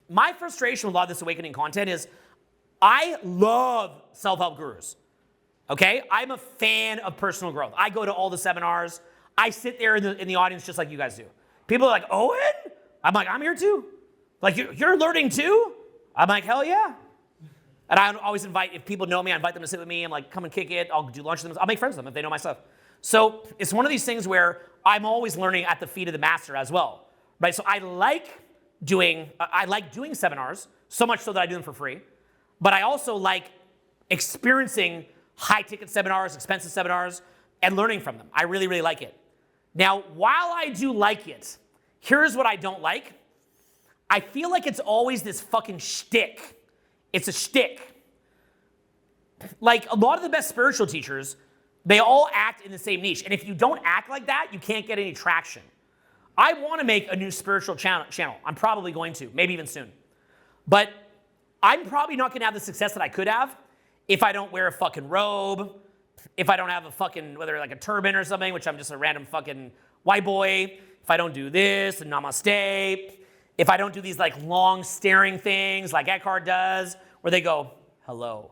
my frustration with a lot of this Awakening content is I love self-help gurus, okay? I'm a fan of personal growth. I go to all the seminars. I sit there in the audience just like you guys do. People are like, Owen? I'm like, I'm here too. Like, you're learning too? I'm like, hell yeah. And I always invite, if people know me, I invite them to sit with me. I'm like, come and kick it. I'll do lunch with them. I'll make friends with them if they know my stuff. So it's one of these things where I'm always learning at the feet of the master as well, right? So I like doing seminars, so much so that I do them for free. But I also like experiencing high-ticket seminars, expensive seminars, and learning from them. I really, really like it. Now, while I do like it, here's what I don't like. I feel like it's always this fucking shtick. It's a shtick. Like, a lot of the best spiritual teachers, they all act in the same niche. And if you don't act like that, you can't get any traction. I want to make a new spiritual channel. I'm probably going to, maybe even soon. But I'm probably not going to have the success that I could have if I don't wear a fucking robe, if I don't have a fucking, whether like a turban or something, which I'm just a random fucking white boy, if I don't do this and namaste, if I don't do these like long staring things like Eckhart does, where they go, hello.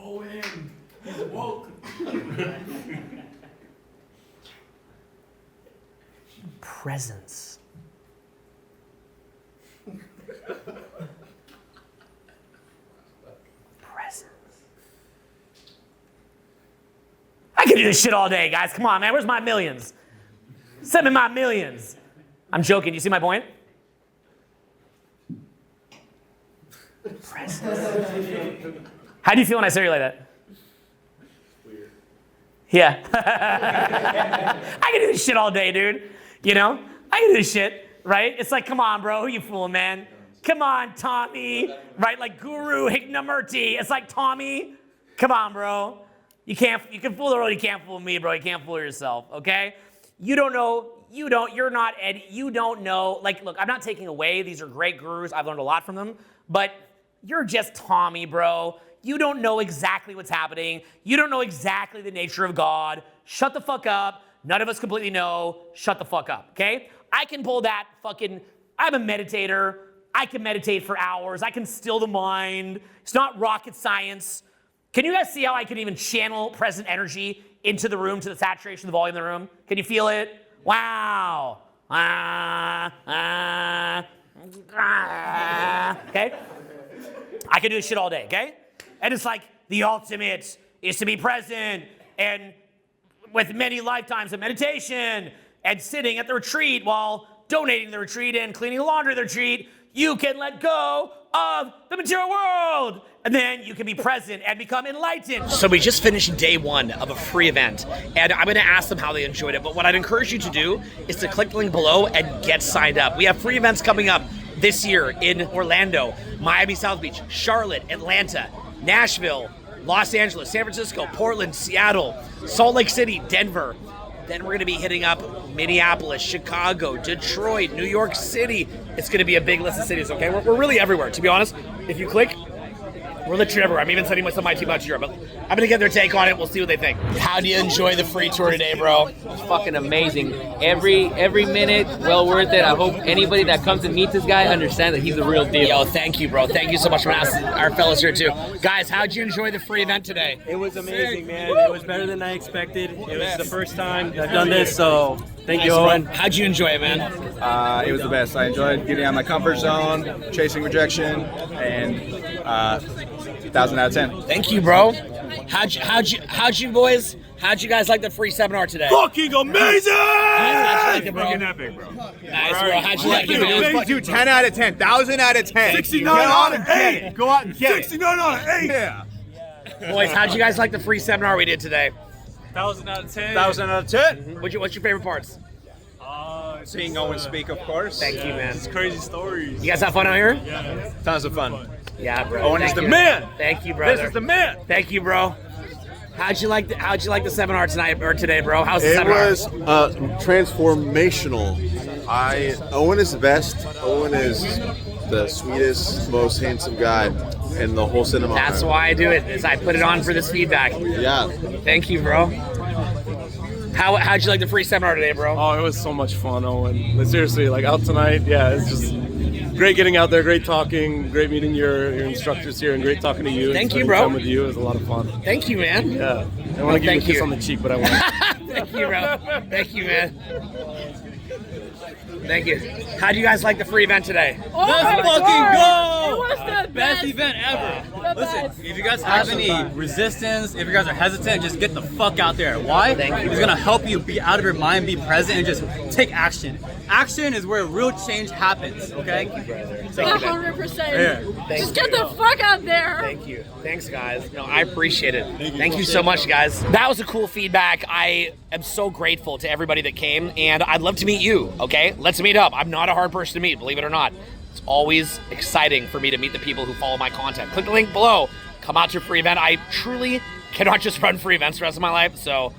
Owen, he's woke. Presence. Presence. I could do this shit all day, guys. Come on, man. Where's my millions? Send me my millions. I'm joking. You see my point? Presence. How do you feel when I say it like that? Weird. Yeah. I can do this shit all day, dude. You know? I can do this shit, right? It's like, come on, bro. Who you fooling, man? Come on, Tommy. Right? Like Guru Hiknamurti. It's like, Tommy, come on, bro. You can fool the world. You can't fool me, bro. You can't fool yourself, okay? You're not Eddie. You don't know. Like, look, I'm not taking away. These are great gurus. I've learned a lot from them. But you're just Tommy, bro. You don't know exactly what's happening. You don't know exactly the nature of God. Shut the fuck up. None of us completely know. Shut the fuck up, okay? I can pull that fucking, I'm a meditator. I can meditate for hours. I can still the mind. It's not rocket science. Can you guys see how I can even channel present energy into the room to the saturation, the volume of the room? Can you feel it? Wow. Okay? I can do this shit all day, okay? And it's like the ultimate is to be present and with many lifetimes of meditation and sitting at the retreat while donating the retreat and cleaning the laundry of the retreat, you can let go of the material world. And then you can be present and become enlightened. So we just finished day one of a free event, and I'm gonna ask them how they enjoyed it. But what I'd encourage you to do is to click the link below and get signed up. We have free events coming up this year in Orlando, Miami South Beach, Charlotte, Atlanta, Nashville, Los Angeles, San Francisco, Portland, Seattle, Salt Lake City, Denver. Then we're going to be hitting up Minneapolis, Chicago, Detroit, New York City. It's going to be a big list of cities, okay? We're really everywhere, to be honest. If you click, we're literally everywhere. I'm even sending some of my team out to Europe. But I'm going to get their take on it. We'll see what they think. How do you enjoy the free tour today, bro? It's fucking amazing. Every minute, well worth it. I hope anybody that comes and meets this guy understands that he's the real deal. Yo, thank you, bro. Thank you so much for asking our fellows here, too. Guys, how'd you enjoy the free event today? It was amazing, man. It was better than I expected. It was the first time I've done this, so thank you, Owen. How'd you enjoy it, man? It was the best. I enjoyed getting out of my comfort zone, chasing rejection, and 1,000 out of 10. Thank you, bro. How'd you boys? How'd you guys like the free seminar today? Fucking amazing! How'd you like it, bro? Fucking epic, bro. Nice, bro. How'd you like it, man? Dude, 10 out of 10. 1,000 out of 10. 69 out of 8. Go out and get it. 69 out of 8. Yeah. Boys, how'd you guys like the free seminar we did today? 1,000 out of 10. 1,000 out of 10. What's your favorite parts? Seeing Owen speak, of course. Thank you, man. It's crazy stories. You guys have fun out here? Yeah. Tons of fun. Yeah, bro. Owen is Thank the you. man. Thank you, brother. This is the man. Thank you, bro. How'd you like the seminar tonight or today, bro? How's the It seminar? was transformational. Owen is the best. Owen is the sweetest, most handsome guy in the whole cinema. That's why I do it, is I put it on for this feedback. Yeah. Thank you, bro. How'd you like the free seminar today, bro? Oh, it was so much fun, Owen. But seriously, like out tonight, yeah, it's just great getting out there, great talking, great meeting your instructors here, and great talking to you. Thank and you, spending bro. Time with you, it was a lot of fun. Thank you, man. Yeah, I want to give you a Thank kiss you. on the cheek, but I won't. Thank you, bro. Thank you, man. Thank you. How do you guys like the free event today? Oh Let's my fucking God. go! It was the Best event ever. The Listen, best. if you guys have any resistance, if you guys are hesitant, just get the fuck out there. Why? It's gonna help you be out of your mind, be present, and just take action. Action is where real change happens, okay? 100%. Just get the fuck out there. Thank you. Thanks, guys. No, I appreciate it. Thank you so much, guys. That was a cool feedback. I am so grateful to everybody that came, and I'd love to meet you, okay? Let's meet up. I'm not a hard person to meet, believe it or not. It's always exciting for me to meet the people who follow my content. Click the link below. Come out to a free event. I truly cannot just run free events the rest of my life, so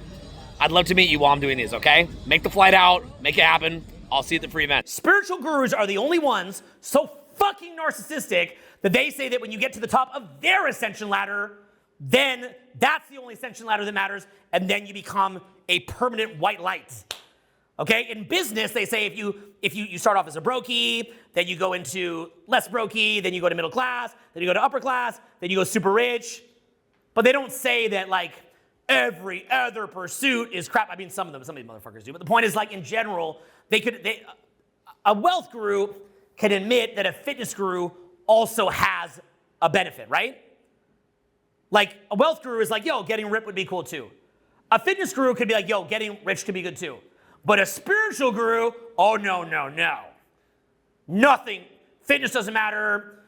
I'd love to meet you while I'm doing these, okay? Make the flight out. Make it happen. I'll see you at the free event. Spiritual gurus are the only ones so fucking narcissistic that they say that when you get to the top of their ascension ladder, then that's the only ascension ladder that matters, and then you become a permanent white light. Okay? In business, they say if you start off as a brokey, then you go into less brokey, then you go to middle class, then you go to upper class, then you go super rich. But they don't say that like every other pursuit is crap. I mean, some of these motherfuckers do. But the point is, like in general, a wealth guru can admit that a fitness guru also has a benefit, right? Like a wealth guru is like, yo, getting ripped would be cool too. A fitness guru could be like, yo, getting rich could be good too. But a spiritual guru, oh no, no, no. Nothing. Fitness doesn't matter.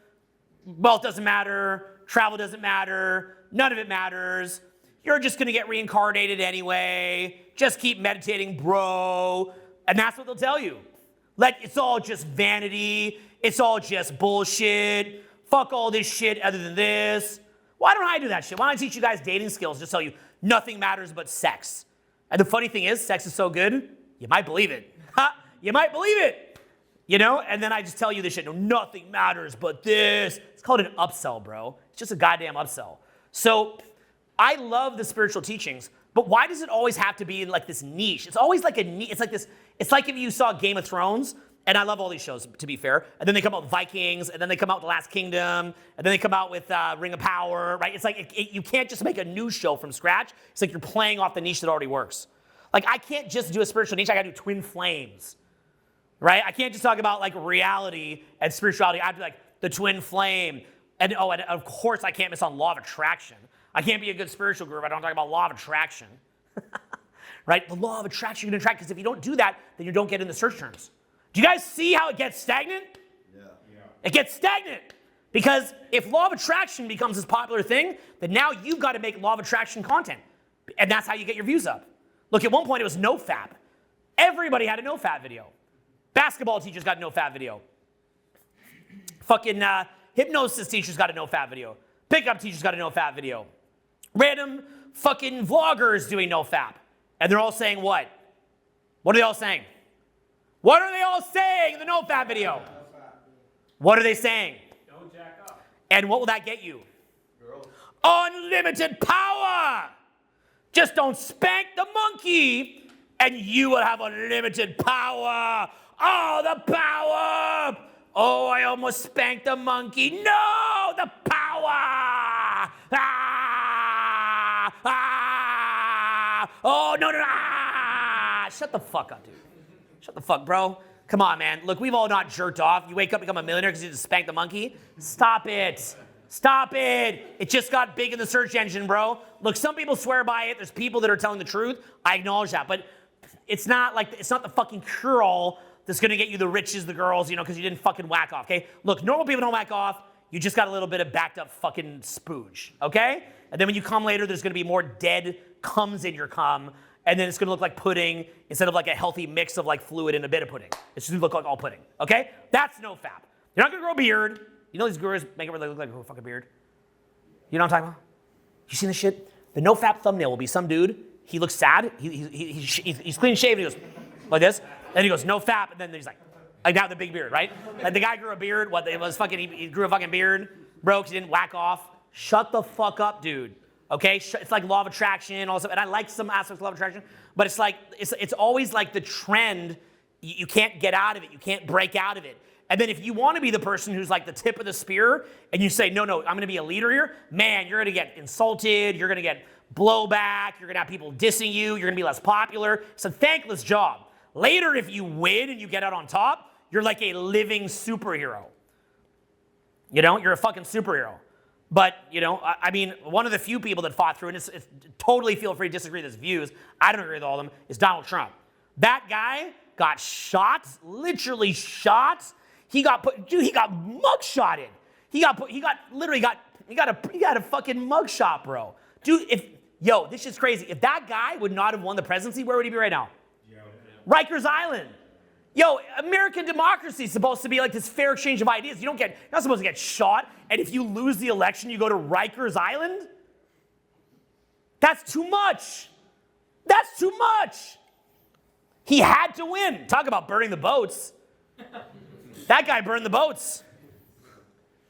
Wealth doesn't matter. Travel doesn't matter. None of it matters. You're just gonna get reincarnated anyway. Just keep meditating, bro. And that's what they'll tell you. Like, it's all just vanity. It's all just bullshit. Fuck all this shit other than this. Why don't I do that shit? Why don't I teach you guys dating skills? Just tell you nothing matters but sex. And the funny thing is, sex is so good, you might believe it. Ha! You might believe it. You know? And then I just tell you this shit. No, nothing matters but this. It's called an upsell, bro. It's just a goddamn upsell. So I love the spiritual teachings, but why does it always have to be like this niche? It's always like a niche. It's like this. It's like if you saw Game of Thrones, and I love all these shows, to be fair, and then they come out with Vikings, and then they come out with The Last Kingdom, and then they come out with Ring of Power, right? It's like you can't just make a new show from scratch. It's like you're playing off the niche that already works. Like, I can't just do a spiritual niche. I gotta do twin flames, right? I can't just talk about like reality and spirituality. I have to be like the twin flame. And of course I can't miss on law of attraction. I can't be a good spiritual guru if I don't talk about law of attraction. Right? The law of attraction, you're gonna attract, because if you don't do that, then you don't get in the search terms. Do you guys see how it gets stagnant? Yeah. It gets stagnant. Because if law of attraction becomes this popular thing, then now you've got to make law of attraction content. And that's how you get your views up. Look, at one point it was no-fap. Everybody had a no-fap video. Basketball teachers got a no-fap video. Fucking hypnosis teachers got a no-fap video. Pickup teachers got a no-fap video. Random fucking vloggers doing no-fap. And they're all saying what? What are they all saying? What are they all saying in the no-fap video? What are they saying? Don't jack up. And what will that get you? Girls. Unlimited power! Just don't spank the monkey, and you will have unlimited power. Oh, the power! Oh, I almost spanked the monkey. No, the power! Ah! Ah! Oh, no, no, no! Ah! Shut the fuck up, dude. Shut the fuck, bro. Come on, man. Look, we've all not jerked off. You wake up, become a millionaire because you just spanked the monkey. Stop it. Stop it. It just got big in the search engine, bro. Look, some people swear by it. There's people that are telling the truth. I acknowledge that. But it's not the fucking cure-all that's going to get you the riches, the girls, because you didn't fucking whack off, okay? Look, normal people don't whack off. You just got a little bit of backed up fucking spooge, okay? And then when you come later, there's going to be more dead cums in your cum. And then it's going to look like pudding instead of like a healthy mix of like fluid and a bit of pudding. It's just going to look like all pudding, okay? That's no fap. You're not going to grow a beard. You know these gurus make it really look like a fucking beard? You know what I'm talking about? You seen this shit? The no fap thumbnail will be some dude. He looks sad. He's clean shaven. He goes like this, and he goes no fap, and then he's like now the big beard, right? Like the guy grew a beard. What it was fucking he grew a fucking beard, bro. He didn't whack off. Shut the fuck up, dude. Okay, it's like law of attraction, also, and I like some aspects of law of attraction, but it's like it's always like the trend. You can't get out of it. You can't break out of it. And then if you want to be the person who's like the tip of the spear, and you say, no, I'm going to be a leader here, man, you're going to get insulted. You're going to get blowback. You're going to have people dissing you. You're going to be less popular. It's a thankless job. Later, if you win and you get out on top, you're like a living superhero. You know, you're a fucking superhero. But, you know, I mean, one of the few people that fought through, and it's totally feel free to disagree with his views, I don't agree with all of them, is Donald Trump. That guy got shot, literally shot. He got mugshotted. He got a fucking mugshot, bro. Dude, this shit's crazy. If that guy would not have won the presidency, where would he be right now? Rikers Island. Yo, American democracy is supposed to be like this fair exchange of ideas. You're not supposed to get shot, and if you lose the election, you go to Rikers Island? That's too much. That's too much. He had to win. Talk about burning the boats. That guy burned the boats.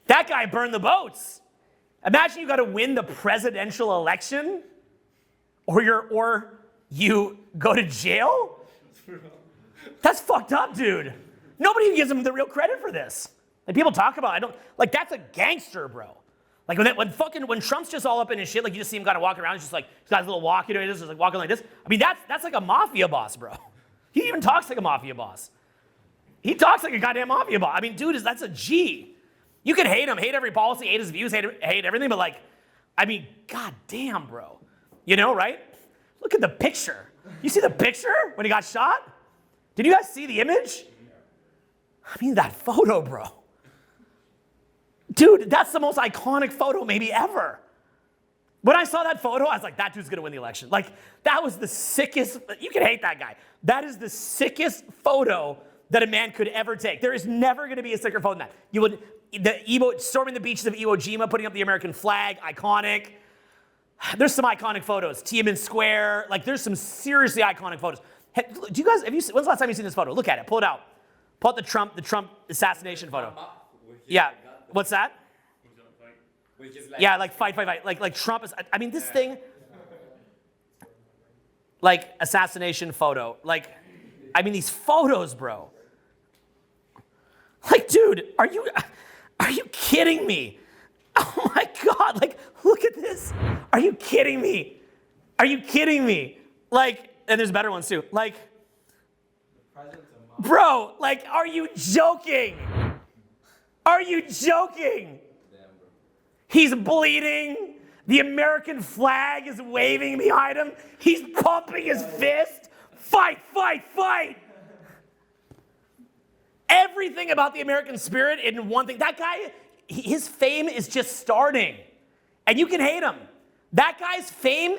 That guy burned the boats. Imagine you got to win the presidential election, or you go to jail. That's fucked up, dude. Nobody gives him the real credit for this. Like people talk about, that's a gangster, bro. Like when Trump's just all up in his shit, like you just see him kind of walking around, he's just like he's got his little walk, he's just like walking like this. I mean, that's like a mafia boss, bro. He even talks like a mafia boss. He talks like a goddamn mafia boss. I mean, dude, that's a G. You can hate him, hate every policy, hate his views, hate everything, but like, I mean, goddamn, bro. You know, right? Look at the picture. You see the picture when he got shot? Did you guys see the image? I mean, that photo, bro. Dude, that's the most iconic photo maybe ever. When I saw that photo, I was like, that dude's gonna win the election. Like, that was the sickest, you can hate that guy. That is the sickest photo that a man could ever take. There is never gonna be a sicker photo than that. Storming the beaches of Iwo Jima, putting up the American flag, iconic. There's some iconic photos. Tiananmen Square, like there's some seriously iconic photos. When's the last time you've seen this photo? Look at it, pull it out. Pull out the Trump assassination photo. Yeah, what's that? Yeah, like fight. Like Trump is, I mean, this thing, like assassination photo. Like, I mean, these photos, bro. Like, dude, are you kidding me? Oh my God, like, look at this. Are you kidding me? Are you kidding me? Like, and there's better ones too. Like, bro, like, are you joking? Are you joking? He's bleeding. The American flag is waving behind him. He's pumping his fist. Fight. Everything about the American spirit in one thing. That guy, his fame is just starting. And you can hate him. That guy's fame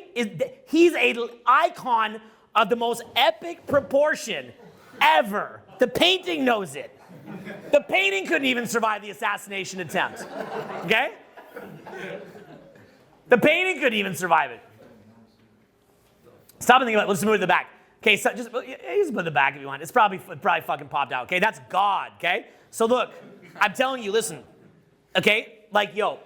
he's an icon of the most epic proportion ever. The painting knows it. The painting couldn't even survive the assassination attempt. Okay? The painting couldn't even survive it. Stop and think about it. Let's move to the back. Okay, so just put it in the back if you want. It probably fucking popped out. Okay, that's God. Okay? So look, I'm telling you, listen. Okay? Like, yo,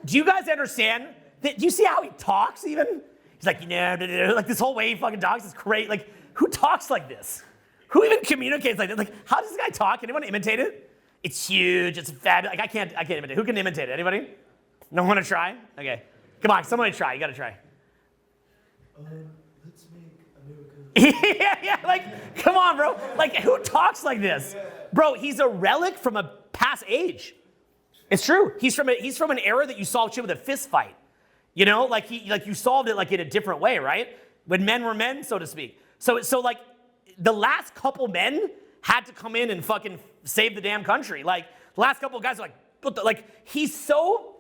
do you guys understand? Do you see how he talks even? He's like, like this whole way he fucking talks is great. Like, who talks like this? Who even communicates like this? Like, how does this guy talk? Anyone imitate it? It's huge. It's fabulous. Like, I can't imitate it. Who can imitate it? Anybody? No one want to try? Okay. Come on, somebody try. You got to try. Let's make America. yeah, like, come on, bro. Like, who talks like this? Bro, he's a relic from a past age. It's true. He's from an era that you solved shit with a fist fight. You know, like you solved it like in a different way, right? When men were men, so to speak. So like the last couple men had to come in and fucking save the damn country. Like the last couple of guys are like, what the, like he's so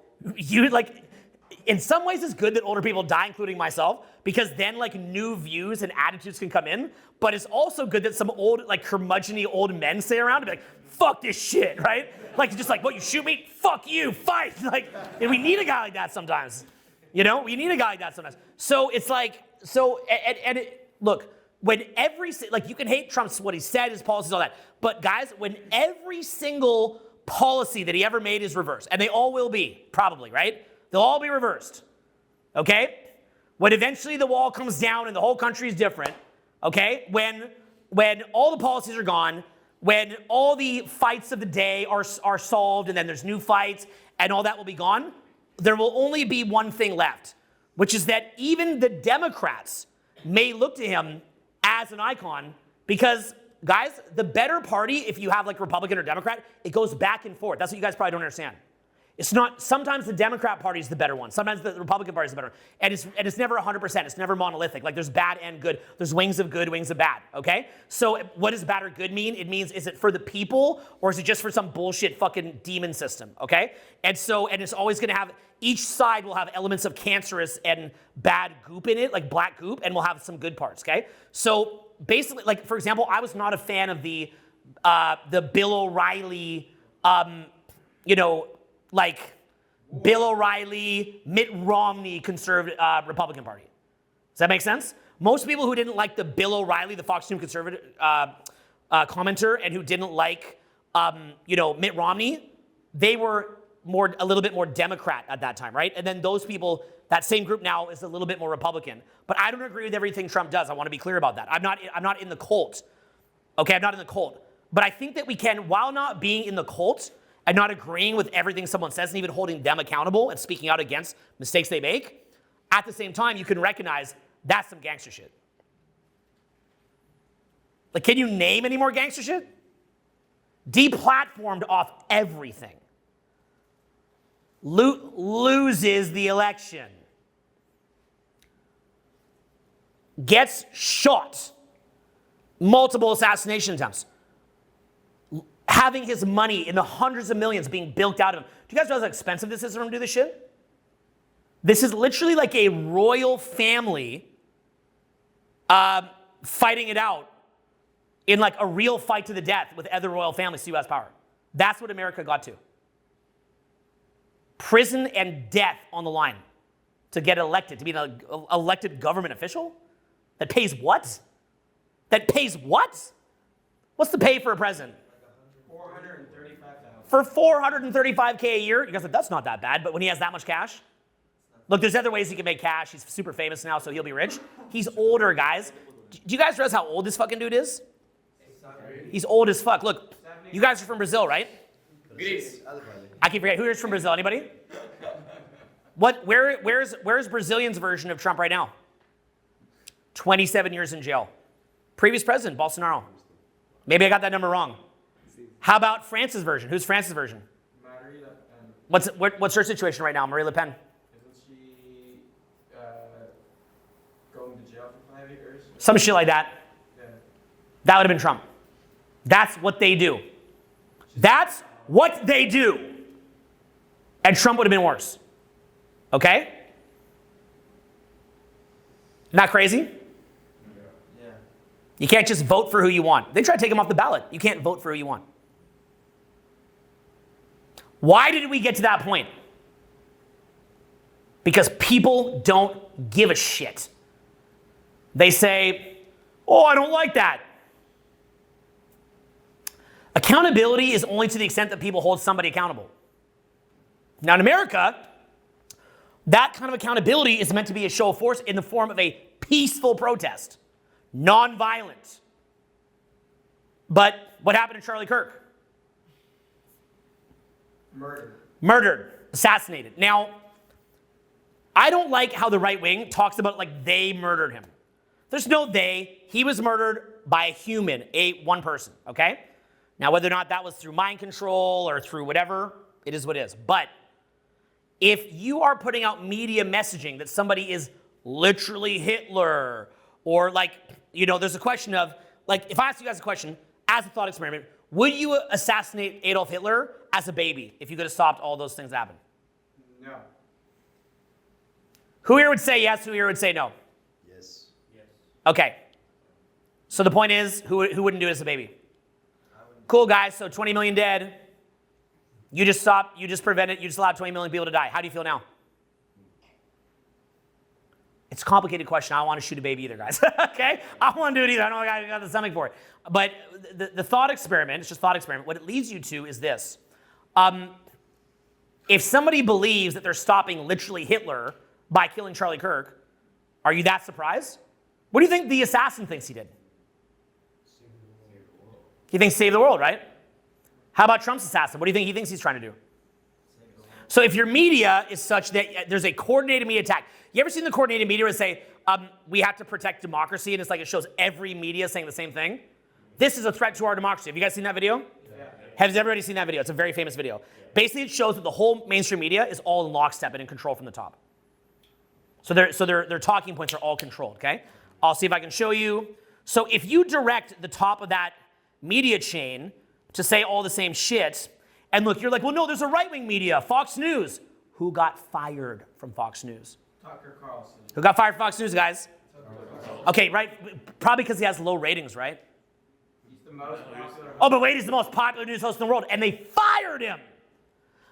in some ways it's good that older people die, including myself, because then like new views and attitudes can come in. But it's also good that some old, like curmudgeon-y old men stay around and be like, fuck this shit, right? Like just like, what, you shoot me? Fuck you, fight. Like, and we need a guy like that sometimes. You know, we need a guy like that sometimes. So it's like, look, when like you can hate Trump's, what he said, his policies, all that. But guys, when every single policy that he ever made is reversed, and they all will be, probably, right? They'll all be reversed, okay? When eventually the wall comes down and the whole country is different, okay? When all the policies are gone, when all the fights of the day are solved and then there's new fights and all that will be gone, there will only be one thing left, which is that even the Democrats may look to him as an icon because, guys, the better party, if you have like Republican or Democrat, it goes back and forth. That's what you guys probably don't understand. It's not, sometimes the Democrat Party is the better one. Sometimes the Republican Party is the better one. And it's never 100%. It's never monolithic. Like there's bad and good. There's wings of good, wings of bad, okay? So what does bad or good mean? It means, is it for the people or is it just for some bullshit fucking demon system, okay? And it's always gonna have, each side will have elements of cancerous and bad goop in it, like black goop, and we'll have some good parts, okay? So basically, like for example, I was not a fan of the Bill O'Reilly, like Bill O'Reilly, Mitt Romney conservative Republican Party. Does that make sense? Most people who didn't like the Bill O'Reilly, the Fox News conservative commenter, and who didn't like Mitt Romney, they were a little bit more Democrat at that time, right? And then those people, that same group now is a little bit more Republican. But I don't agree with everything Trump does. I want to be clear about that. I'm not in the cult. Okay, I'm not in the cult. But I think that we can, while not being in the cult, and not agreeing with everything someone says and even holding them accountable and speaking out against mistakes they make, at the same time, you can recognize that's some gangster shit. Like, can you name any more gangster shit? Deplatformed off everything. Loses the election. Gets shot. Multiple assassination attempts. Having his money in the hundreds of millions being bilked out of him. Do you guys realize how expensive this is for him to do this shit? This is literally like a royal family fighting it out in like a real fight to the death with other royal families to U.S. power. That's what America got to. Prison and death on the line to get elected, to be an elected government official? That pays what? That pays what? What's the pay for a president? For $435K a year, you guys like, that's not that bad, but when he has that much cash, look, there's other ways he can make cash. He's super famous now, so he'll be rich. He's older, guys. Do you guys realize how old this fucking dude is? He's old as fuck. Look, you guys are from Brazil, right? I keep forgetting. Who is from Brazil? Anybody? Where's Brazilian's version of Trump right now? 27 years in jail. Previous president, Bolsonaro. Maybe I got that number wrong. How about France's version? Who's France's version? Marie Le Pen. What's her situation right now, Marie Le Pen? Isn't she going to jail for 5 years? Some shit like that. Yeah. That would have been Trump. That's what they do. That's what they do. And Trump would have been worse. Okay? Not crazy? Yeah. You can't just vote for who you want. They try to take him off the ballot. You can't vote for who you want. Why did we get to that point? Because people don't give a shit. They say, oh, I don't like that. Accountability is only to the extent that people hold somebody accountable. Now in America, that kind of accountability is meant to be a show of force in the form of a peaceful protest, non-violent. But what happened to Charlie Kirk? Murdered, assassinated. Now, I don't like how the right wing talks about like they murdered him. There's no they. He was murdered by a human, one person, okay? Now, whether or not that was through mind control or through whatever, it is what it is. But if you are putting out media messaging that somebody is literally Hitler, or like, there's a question of, like, if I ask you guys a question, as a thought experiment, would you assassinate Adolf Hitler as a baby if you could have stopped all those things that happened? No. Who here would say yes? Who here would say no? Yes. Okay. So the point is, who wouldn't do it as a baby? Cool, guys. So 20 million dead. You just stopped. You just prevented. You just allowed 20 million people to die. How do you feel now? It's a complicated question. I don't want to shoot a baby either, guys. Okay? I don't want to do it either. I don't know I got the stomach for it. But the thought experiment, it's just thought experiment. What it leads you to is this. If somebody believes that they're stopping literally Hitler by killing Charlie Kirk, are you that surprised? What do you think the assassin thinks he did? He thinks save the world, right? How about Trump's assassin? What do you think he thinks he's trying to do? So if your media is such that there's a coordinated media attack, you ever seen the coordinated media where say, we have to protect democracy, and it's like it shows every media saying the same thing? This is a threat to our democracy. Have you guys seen that video? Yeah. Has everybody seen that video? It's a very famous video. Basically, it shows that the whole mainstream media is all in lockstep and in control from the top. So their talking points are all controlled, okay? I'll see if I can show you. So if you direct the top of that media chain to say all the same shit, and look, you're like, well, no, there's a right-wing media, Fox News. Who got fired from Fox News? Tucker Carlson. Who got fired from Fox News, guys? Okay, right? Probably because he has low ratings, right? He's the most popular. Oh, but wait, he's the most popular news host in the world, and they fired him.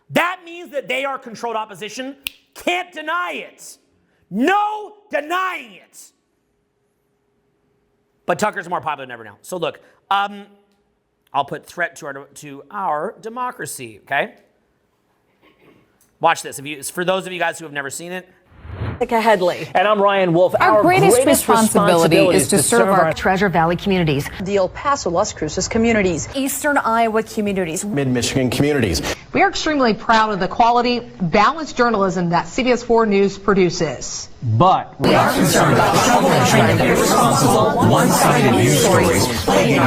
That means that they are controlled opposition. Can't deny it. No denying it. But Tucker's more popular than ever now. So look, I'll put threat to our democracy, okay? Watch this. For those of you guys who have never seen it. Headley. And I'm Ryan Wolf. Our greatest responsibility is to serve our Treasure Valley communities, the El Paso, Las Cruces communities, Eastern Iowa communities, Mid-Michigan communities. We are extremely proud of the quality, balanced journalism that CBS 4 News produces. But we are concerned about troubling and irresponsible, one-sided news stories plaguing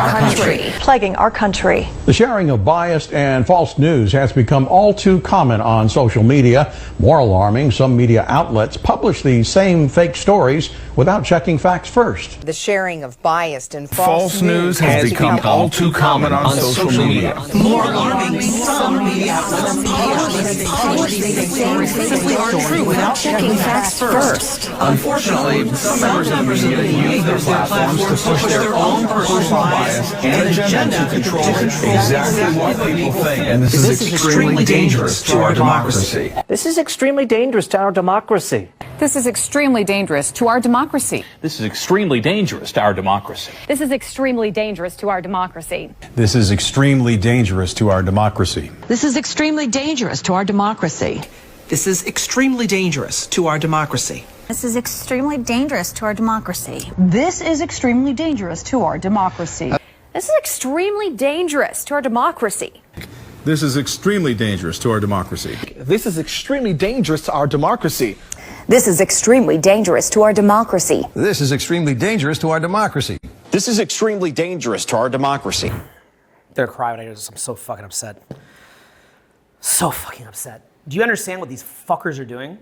our country. The sharing of biased and false news has become all too common on social media. More alarming, some media outlets publish these same fake stories without checking facts first. the sharing of biased and false news has become all too common on social media. More alarming, some media outlets publish these same fake stories without checking facts first. Unfortunately, some members of the media use their platforms to push their own personal bias and agenda to control exactly what people think. And this is extremely dangerous to our democracy. This is extremely dangerous to our democracy. This is extremely dangerous to our democracy. This is extremely dangerous to our democracy. This is extremely dangerous to our democracy. This is extremely dangerous to our democracy. This is extremely dangerous to our democracy. This is extremely dangerous to our democracy. This is extremely dangerous to our democracy. This is extremely dangerous to our democracy. This is extremely dangerous to our democracy. This is extremely dangerous to our democracy. This is extremely dangerous to our democracy. This is extremely dangerous to our democracy. This is extremely dangerous to our democracy. This is extremely dangerous to our democracy. They're crying when I hear this. I'm so fucking upset. So fucking upset. Do you understand what these fuckers are doing?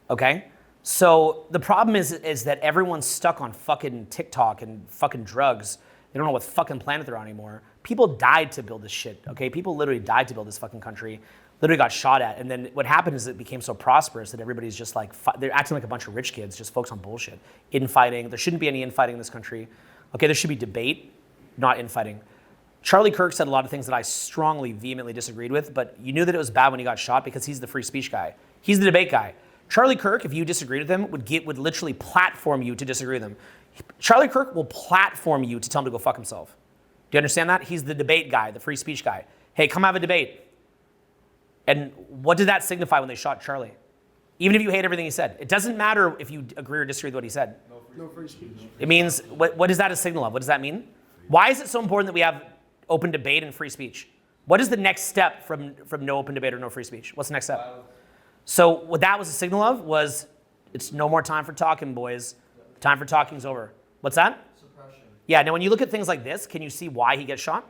Okay? So the problem is that everyone's stuck on fucking TikTok and fucking drugs. They don't know what fucking planet they're on anymore. People died to build this shit, okay? People literally died to build this fucking country. Literally got shot at. And then what happened is it became so prosperous that everybody's just like, they're acting like a bunch of rich kids, just focused on bullshit. Infighting. There shouldn't be any infighting in this country. Okay, there should be debate, not infighting. Charlie Kirk said a lot of things that I strongly, vehemently disagreed with, but you knew that it was bad when he got shot because he's the free speech guy. He's the debate guy. Charlie Kirk, if you disagreed with him, would literally platform you to disagree with him. Charlie Kirk will platform you to tell him to go fuck himself. Do you understand that? He's the debate guy, the free speech guy. Hey, come have a debate. And what did that signify when they shot Charlie? Even if you hate everything he said. It doesn't matter if you agree or disagree with what he said. No free speech. It means, what is that a signal of? What does that mean? Why is it so important that we have open debate and free speech? What is the next step from no open debate or no free speech? What's the next step? So what that was a signal of was, it's no more time for talking, boys. Time for talking's over. What's that? Suppression. Yeah, now when you look at things like this, can you see why he gets shot?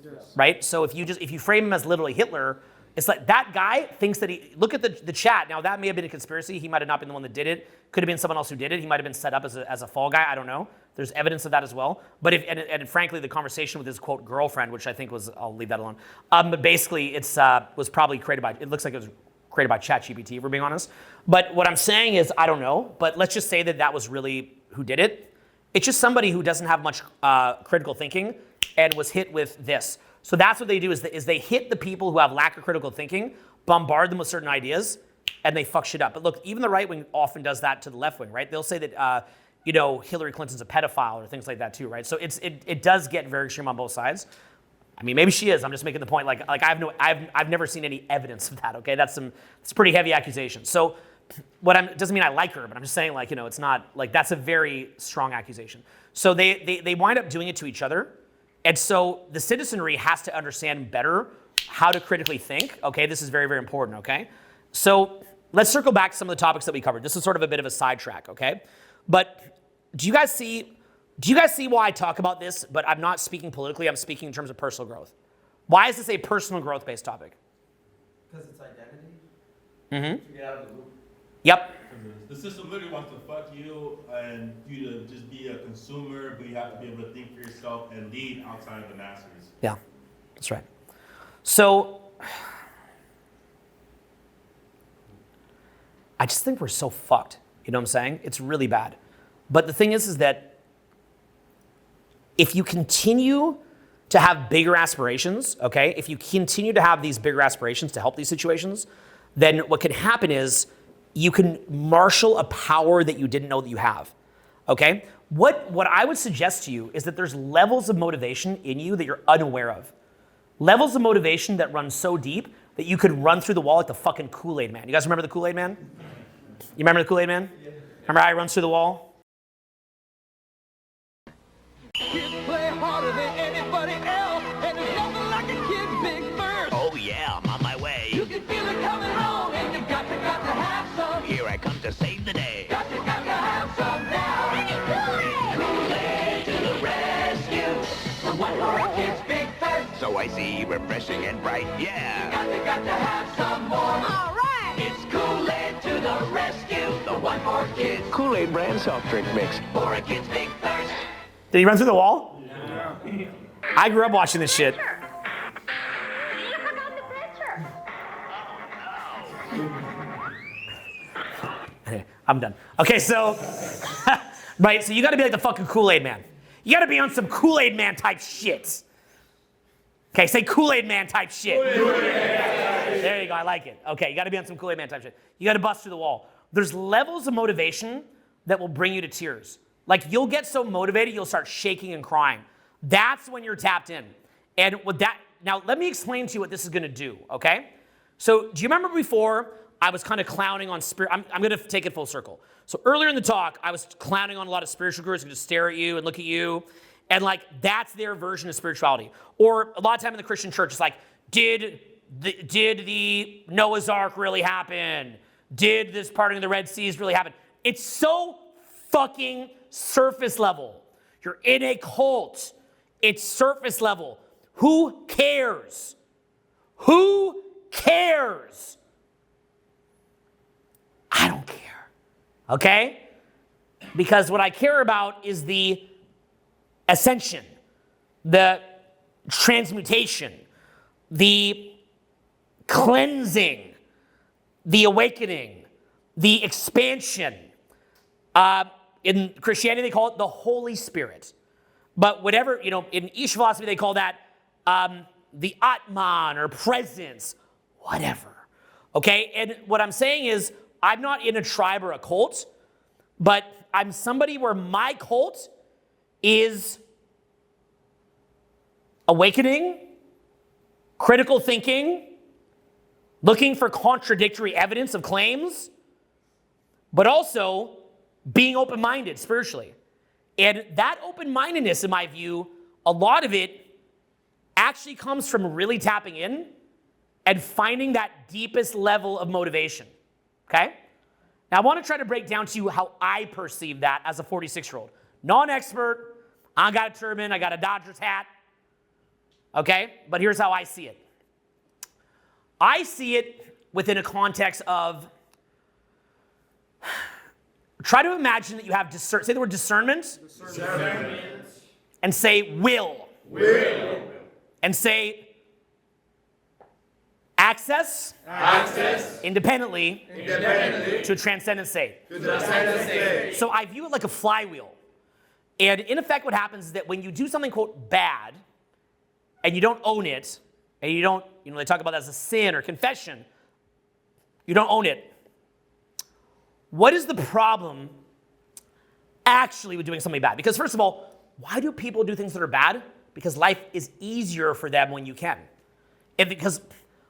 Yes. Right? So if you frame him as literally Hitler, it's like that guy thinks that look at the chat. Now that may have been a conspiracy. He might have not been the one that did it. Could have been someone else who did it. He might have been set up as a fall guy. I don't know. There's evidence of that as well. But and frankly, the conversation with his quote girlfriend, which I think was, I'll leave that alone. But basically, it's was probably created by. It looks like it was created by ChatGPT, if we're being honest. But what I'm saying is, I don't know. But let's just say that was really who did it. It's just somebody who doesn't have much critical thinking and was hit with this. So that's what they do is they hit the people who have lack of critical thinking, bombard them with certain ideas, and they fuck shit up. But look, even the right wing often does that to the left wing, right? They'll say that, you know, Hillary Clinton's a pedophile or things like that too, right? So it does get very extreme on both sides. I mean, maybe she is. I'm just making the point. Like I've never seen any evidence of that. Okay, it's a pretty heavy accusation. So doesn't mean I like her, but I'm just saying, like, you know, it's not like that's a very strong accusation. So they wind up doing it to each other, and so the citizenry has to understand better how to critically think. Okay, this is very, very important. Okay, so let's circle back to some of the topics that we covered. This is sort of a bit of a sidetrack. Okay, but do you guys see why I talk about this, but I'm not speaking politically, I'm speaking in terms of personal growth? Why is this a personal growth-based topic? Because it's identity. Mm-hmm. To get out of the loop. Yep. The system literally wants to fuck you and you to just be a consumer, but you have to be able to think for yourself and lead outside of the masses. Yeah, that's right. So, I just think we're so fucked. You know what I'm saying? It's really bad. But the thing is that if you continue to have bigger aspirations, okay, if you continue to have these bigger aspirations to help these situations, then what can happen is you can marshal a power that you didn't know that you have, okay? What I would suggest to you is that there's levels of motivation in you that you're unaware of. Levels of motivation that run so deep that you could run through the wall like the fucking Kool-Aid Man. You guys remember the Kool-Aid Man? You remember the Kool-Aid Man? Yeah. Remember how he runs through the wall? Play harder than anybody else, and there's nothing like a kid big bird. Oh yeah, I'm on my way. You can feel it coming on, and you got to have some. Here I come to save the day. Got to have some now. Kool-Aid to the rescue. The one for a kid's big thirst. So I see, refreshing and bright, yeah. You got to have some more. All right. It's Kool-Aid to the rescue. The one for kids. Kool-Aid brand soft drink mix. For a kid's big thirst. Did he run through the wall? Yeah. I grew up watching this shit. Okay, I'm done. Okay, so, right, so you gotta be like the fucking Kool-Aid Man. You gotta be on some Kool-Aid Man type shit. Okay, say Kool-Aid Man type shit. There you go, I like it. Okay, you gotta be on some Kool-Aid Man type shit. You gotta bust through the wall. There's levels of motivation that will bring you to tears. Like, you'll get so motivated, you'll start shaking and crying. That's when you're tapped in. And with that, now let me explain to you what this is gonna do, okay? So, do you remember before I was kind of clowning on spirit? I'm gonna take it full circle. So earlier in the talk, I was clowning on a lot of spiritual gurus who just stare at you and look at you. And like, that's their version of spirituality. Or a lot of time in the Christian church, it's like, did the Noah's Ark really happen? Did this parting of the Red Seas really happen? It's so fucking surface level. You're in a cult. It's surface level. Who cares? Who cares? I don't care. Okay? Because what I care about is the ascension, the transmutation, the cleansing, the awakening, the expansion. In Christianity, they call it the Holy Spirit. But whatever, you know, in Eastern philosophy, they call that the Atman or presence, whatever. Okay? And what I'm saying is, I'm not in a tribe or a cult, but I'm somebody where my cult is awakening, critical thinking, looking for contradictory evidence of claims, but also being open-minded spiritually. And that open-mindedness, in my view, a lot of it actually comes from really tapping in and finding that deepest level of motivation, okay? Now, I want to try to break down to you how I perceive that as a 46-year-old. Non-expert, I got a turban, I got a Dodgers hat, okay? But here's how I see it. I see it within a context of, try to imagine that you have, say the word discernment. Discernment. And say will. Will. And say access. Access. Independently. Independently. To a transcendent state. To the transcendent state. So I view it like a flywheel. And in effect, what happens is that when you do something, quote, bad, and you don't own it, and you don't, they talk about that as a sin or confession, you don't own it, what is the problem actually with doing something bad? Because first of all, why do people do things that are bad? Because life is easier for them when you can. And because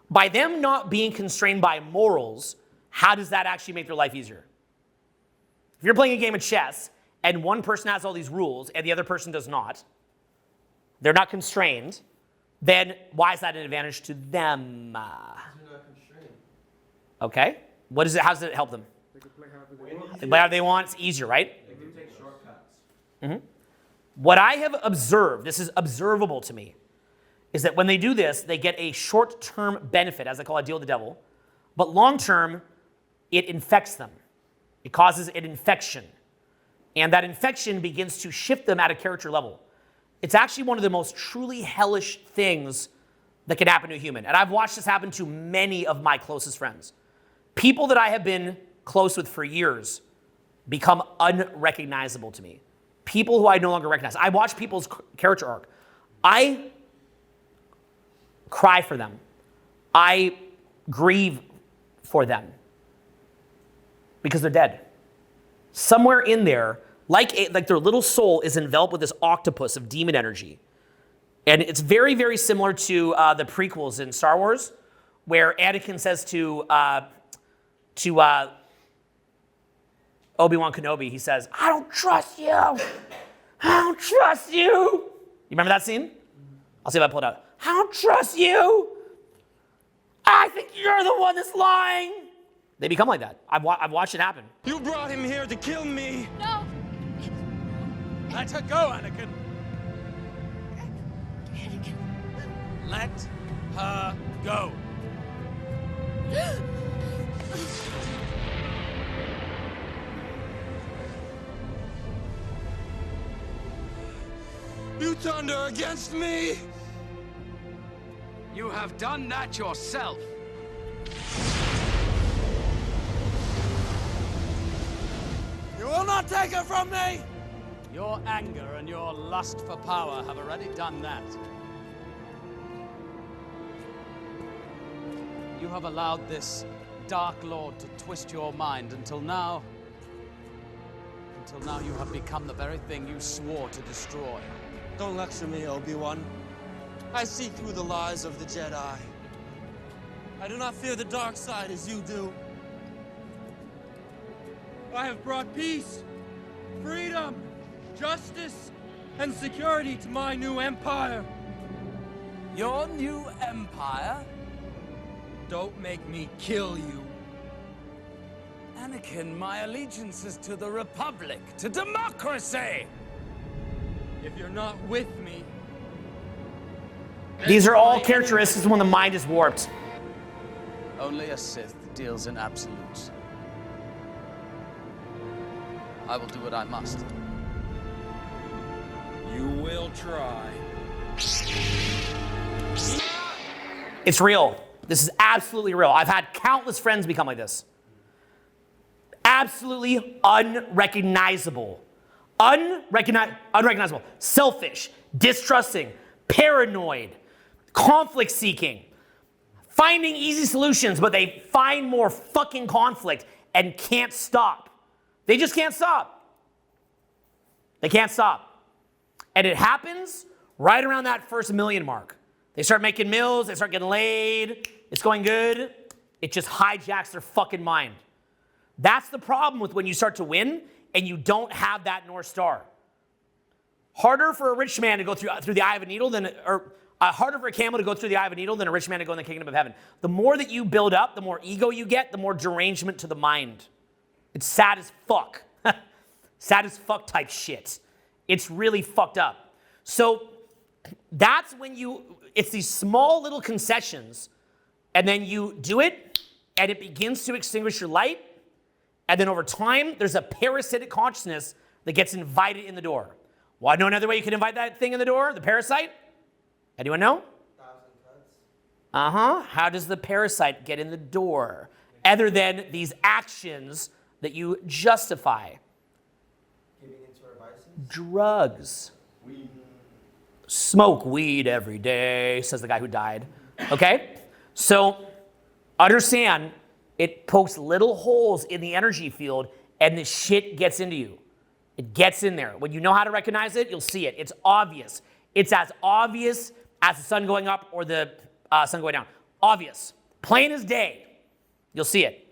by them not being constrained by morals, how does that actually make their life easier? If you're playing a game of chess and one person has all these rules and the other person does not, they're not constrained, then why is that an advantage to them? You're not constrained. Okay. What is it? How does it help them? They can play however they want. It's easier, right? They can take shortcuts. Mm-hmm. What I have observed, this is observable to me, is that when they do this, they get a short-term benefit, as I call it, deal with the devil, but long-term, it infects them. It causes an infection. And that infection begins to shift them at a character level. It's actually one of the most truly hellish things that can happen to a human. And I've watched this happen to many of my closest friends. People that I have been close with for years become unrecognizable to me. People who I no longer recognize. I watch people's character arc. I cry for them. I grieve for them because they're dead. Somewhere in there, like their little soul is enveloped with this octopus of demon energy. And it's very, very similar to the prequels in Star Wars, where Anakin says to Obi-Wan Kenobi, he says, I don't trust you. I don't trust you. You remember that scene? I'll see if I pull it out. I don't trust you. I think you're the one that's lying. They become like that. I've watched it happen. You brought him here to kill me. No. Let her go, Anakin. Let her go. You turned her against me. You have done that yourself. You will not take her from me. Your anger and your lust for power have already done that. You have allowed this Dark Lord to twist your mind until now you have become the very thing you swore to destroy. Don't lecture me, Obi-Wan. I see through the lies of the Jedi. I do not fear the dark side as you do. I have brought peace, freedom, justice, and security to my new empire. Your new empire? Don't make me kill you. Anakin, my allegiance is to the Republic, to democracy. If you're not with me... These are all characteristics when the mind is warped. Only a Sith deals in absolutes. I will do what I must. You will try. It's real. This is absolutely real. I've had countless friends become like this. Absolutely unrecognizable. Unrecognizable. Selfish, distrusting, paranoid, conflict-seeking, finding easy solutions, but they find more fucking conflict and can't stop. They just can't stop. They can't stop. And it happens right around that first million mark. They start making mills, they start getting laid, it's going good. It just hijacks their fucking mind. That's the problem with when you start to win and you don't have that North Star. Harder for a rich man to go through the eye of a needle than, harder for a camel to go through the eye of a needle than a rich man to go in the kingdom of heaven. The more that you build up, the more ego you get, the more derangement to the mind. It's sad as fuck. Sad as fuck type shit. It's really fucked up. So that's when it's these small little concessions, and then you do it, and it begins to extinguish your light, and then over time, there's a parasitic consciousness that gets invited in the door. Want to know another way you can invite that thing in the door, the parasite? Anyone know? How does the parasite get in the door? Other than these actions that you justify. Giving into our vices? Drugs. Weed. Smoke weed every day, says the guy who died. Okay? So understand, it pokes little holes in the energy field, and the shit gets into you. It gets in there. When you know how to recognize it, you'll see it. It's obvious. It's as obvious as the sun going up or the sun going down. Obvious. Plain as day. You'll see it.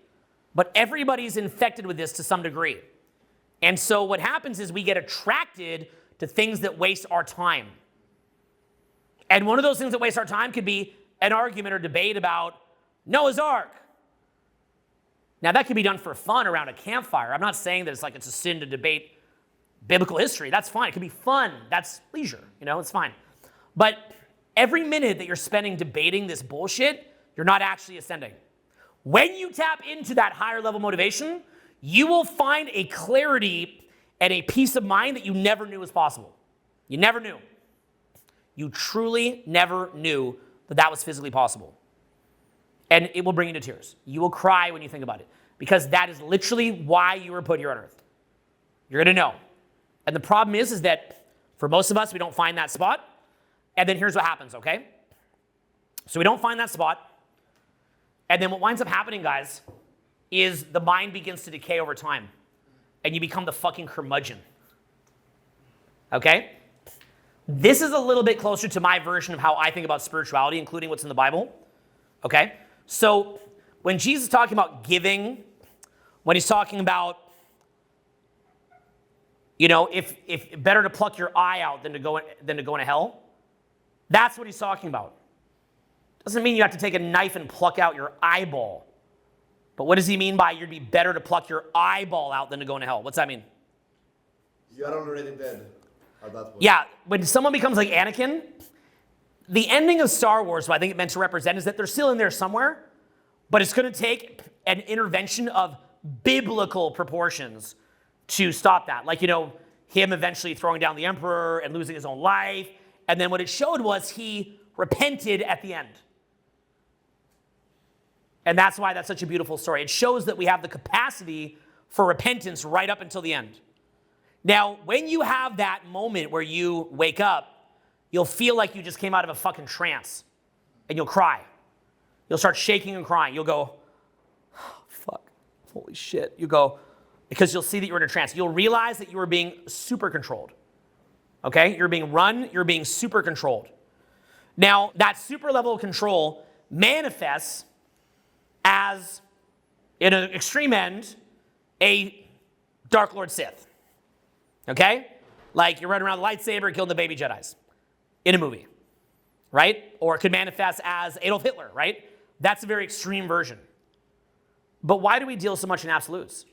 But everybody's infected with this to some degree. And so what happens is we get attracted to things that waste our time. And one of those things that waste our time could be an argument or debate about Noah's Ark. Now, that could be done for fun around a campfire. I'm not saying that it's a sin to debate biblical history. That's fine. It could be fun. That's leisure. It's fine. But every minute that you're spending debating this bullshit, you're not actually ascending. When you tap into that higher level motivation, you will find a clarity and a peace of mind that you never knew was possible. You never knew. You truly never knew that that was physically possible. And it will bring you to tears. You will cry when you think about it, because that is literally why you were put here on earth. You're going to know. And the problem is that for most of us, we don't find that spot. And then here's what happens, okay? So we don't find that spot. And then what winds up happening, guys, is the mind begins to decay over time. And you become the fucking curmudgeon. Okay? This is a little bit closer to my version of how I think about spirituality, including what's in the Bible. Okay? So when Jesus is talking about giving, when he's talking about, if better to pluck your eye out than to go into hell, that's what he's talking about. Doesn't mean you have to take a knife and pluck out your eyeball. But what does he mean by you'd be better to pluck your eyeball out than to go into hell? What's that mean? You are already dead at that point. Yeah, when someone becomes like Anakin, the ending of Star Wars, what I think it meant to represent is that they're still in there somewhere, but it's going to take an intervention of biblical proportions to stop that. Like, him eventually throwing down the Emperor and losing his own life. And then what it showed was he repented at the end. And that's why that's such a beautiful story. It shows that we have the capacity for repentance right up until the end. Now, when you have that moment where you wake up, you'll feel like you just came out of a fucking trance. And you'll cry. You'll start shaking and crying. You'll go, oh, fuck, holy shit. You go, because you'll see that you're in a trance. You'll realize that you are being super controlled. Okay? You're being run. You're being super controlled. Now, that super level of control manifests as, in an extreme end, a Dark Lord Sith. Okay? Like you're running around with a lightsaber killing the baby Jedis in a movie, right? Or it could manifest as Adolf Hitler, right? That's a very extreme version. But why do we deal so much in absolutes?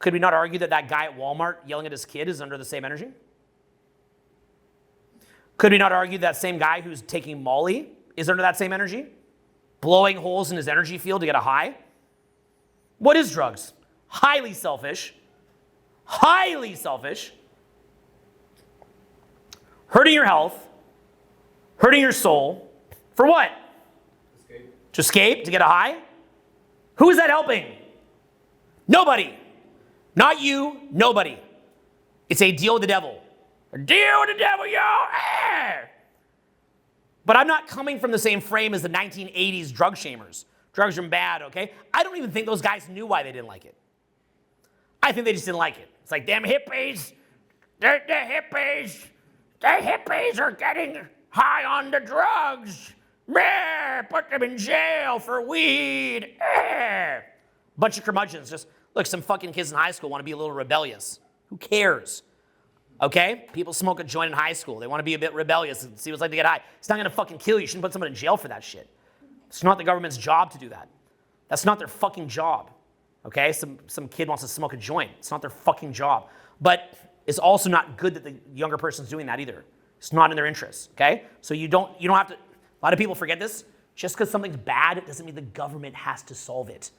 Could we not argue that that guy at Walmart yelling at his kid is under the same energy? Could we not argue that same guy who's taking Molly is under that same energy? Blowing holes in his energy field to get a high? What is drugs? Highly selfish. Highly selfish. Hurting your health. Hurting your soul. For what? Escape. To escape? To get a high? Who is that helping? Nobody. Not you. Nobody. It's a deal with the devil. A deal with the devil, yo! But I'm not coming from the same frame as the 1980s drug shamers. Drugs are bad, okay? I don't even think those guys knew why they didn't like it. I think they just didn't like it. It's like, damn hippies. The hippies are getting high on the drugs. Put them in jail for weed. Bunch of curmudgeons. Just, look, some fucking kids in high school want to be a little rebellious. Who cares? Okay? People smoke a joint in high school. They want to be a bit rebellious and see what it's like to get high. It's not going to fucking kill you. You shouldn't put someone in jail for that shit. It's not the government's job to do that. That's not their fucking job. Okay? Some kid wants to smoke a joint. It's not their fucking job. But it's also not good that the younger person's doing that either. It's not in their interest. Okay? So you don't have to, a lot of people forget this. Just because something's bad, it doesn't mean the government has to solve it.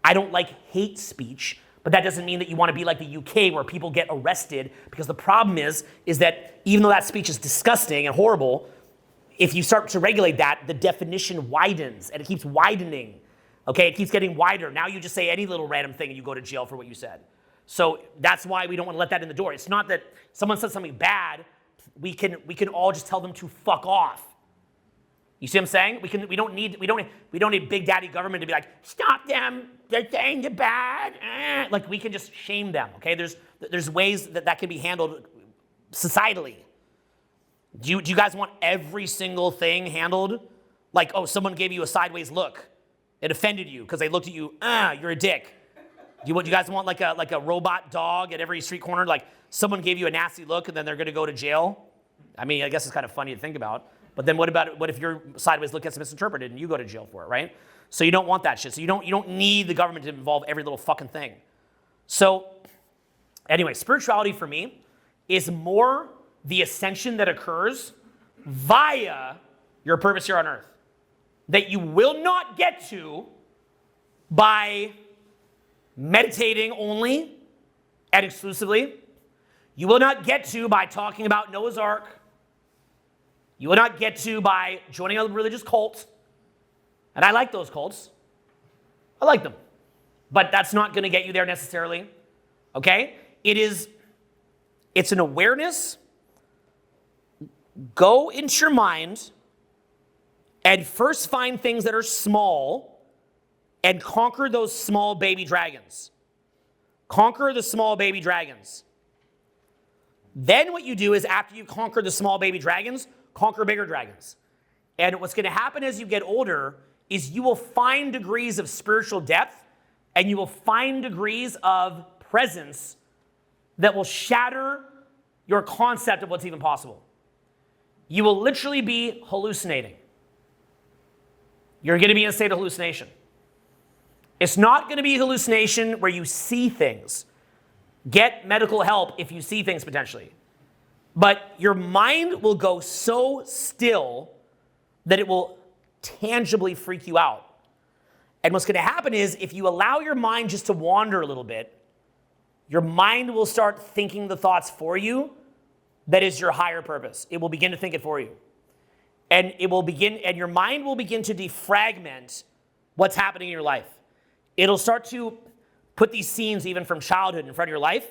I don't like hate speech, but that doesn't mean that you want to be like the UK where people get arrested, because the problem is that even though that speech is disgusting and horrible, if you start to regulate that, the definition widens and it keeps widening. Okay, it keeps getting wider. Now you just say any little random thing and you go to jail for what you said. So that's why we don't want to let that in the door. It's not that someone says something bad, we can all just tell them to fuck off. You see what I'm saying? We don't need big daddy government to be like, stop them, they're saying they're bad. Like we can just shame them, okay? There's ways that can be handled societally. Do you guys want every single thing handled? Like, oh, someone gave you a sideways look. It offended you because they looked at you, you're a dick. Do you guys want like a robot dog at every street corner? Like someone gave you a nasty look and then they're gonna go to jail? I mean, I guess it's kind of funny to think about. But then what if your sideways look gets misinterpreted and you go to jail for it, right? So you don't want that shit. So you don't need the government to involve every little fucking thing. So anyway, spirituality for me is more the ascension that occurs via your purpose here on earth that you will not get to by meditating only and exclusively. You will not get to by talking about Noah's Ark. You will not get to by joining a religious cult. And I like those cults. I like them. But that's not going to get you there necessarily. Okay? It's an awareness. Go into your mind and first find things that are small and conquer those small baby dragons. Conquer the small baby dragons. Then what you do is after you conquer the small baby dragons, conquer bigger dragons. And what's going to happen as you get older is you will find degrees of spiritual depth and you will find degrees of presence that will shatter your concept of what's even possible. You will literally be hallucinating. You're going to be in a state of hallucination. It's not going to be hallucination where you see things. Get medical help if you see things potentially. But your mind will go so still that it will tangibly freak you out. And what's going to happen is if you allow your mind just to wander a little bit, your mind will start thinking the thoughts for you that is your higher purpose. It will begin to think it for you. And your mind will begin to defragment what's happening in your life. It'll start to put these scenes even from childhood in front of your life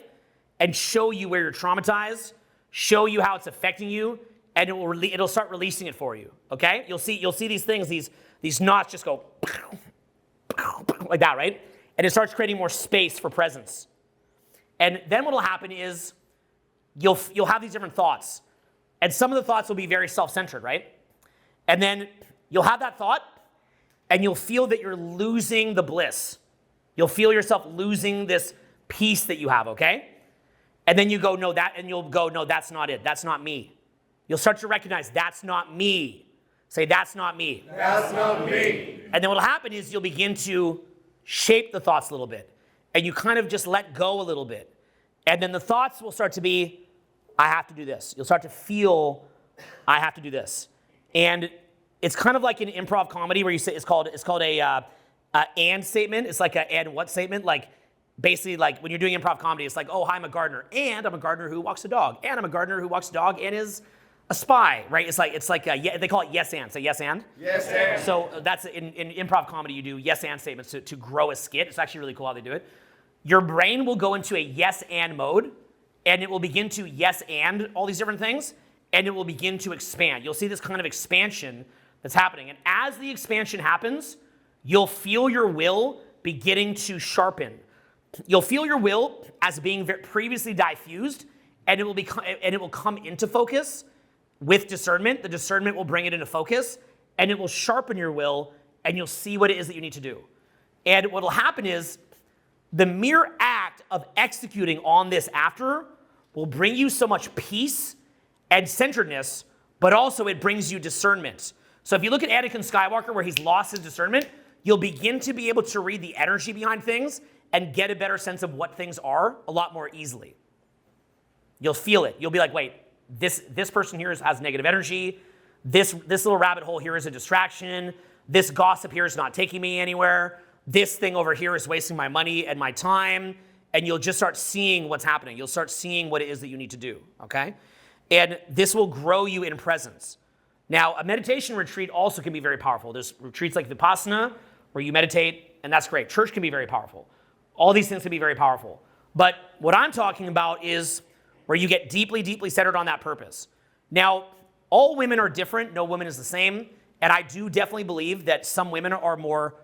and show you where you're traumatized, show you how it's affecting you, and it'll start releasing it for you, okay? You'll see these things, these knots just go like that, right? And it starts creating more space for presence. And then what'll happen is you'll have these different thoughts. And some of the thoughts will be very self-centered, right? And then you'll have that thought, and you'll feel that you're losing the bliss. You'll feel yourself losing this peace that you have, okay? And then you go, no, you'll go, no, that's not it. That's not me. You'll start to recognize, that's not me. Say, that's not me. That's not me. And then what'll happen is you'll begin to shape the thoughts a little bit. And you kind of just let go a little bit. And then the thoughts will start to be, I have to do this. You'll start to feel, I have to do this. And it's kind of like in improv comedy where you say, it's called a and statement. It's like a and what statement. Like basically like when you're doing improv comedy, it's like, oh, hi, I'm a gardener. And I'm a gardener who walks a dog. And I'm a gardener who walks a dog and is a spy, right? It's like they call it yes and. Say yes and? Yes and. So that's in improv comedy, you do yes and statements to grow a skit. It's actually really cool how they do it. Your brain will go into a yes and mode, and it will begin to yes and all these different things, and it will begin to expand. You'll see this kind of expansion that's happening. And as the expansion happens, you'll feel your will beginning to sharpen. You'll feel your will as being previously diffused, and it will come into focus with discernment. The discernment will bring it into focus, and it will sharpen your will, and you'll see what it is that you need to do. And what will happen is the mere act of executing on this after will bring you so much peace and centeredness, but also it brings you discernment. So if you look at Anakin Skywalker where he's lost his discernment, you'll begin to be able to read the energy behind things and get a better sense of what things are a lot more easily. You'll feel it. You'll be like, wait, this person here has negative energy. This little rabbit hole here is a distraction. This gossip here is not taking me anywhere. This thing over here is wasting my money and my time. And you'll just start seeing what's happening. You'll start seeing what it is that you need to do, okay? And this will grow you in presence. Now, a meditation retreat also can be very powerful. There's retreats like Vipassana where you meditate, and that's great. Church can be very powerful. All these things can be very powerful. But what I'm talking about is where you get deeply, deeply centered on that purpose. Now, all women are different. No woman is the same. And I do definitely believe that some women are more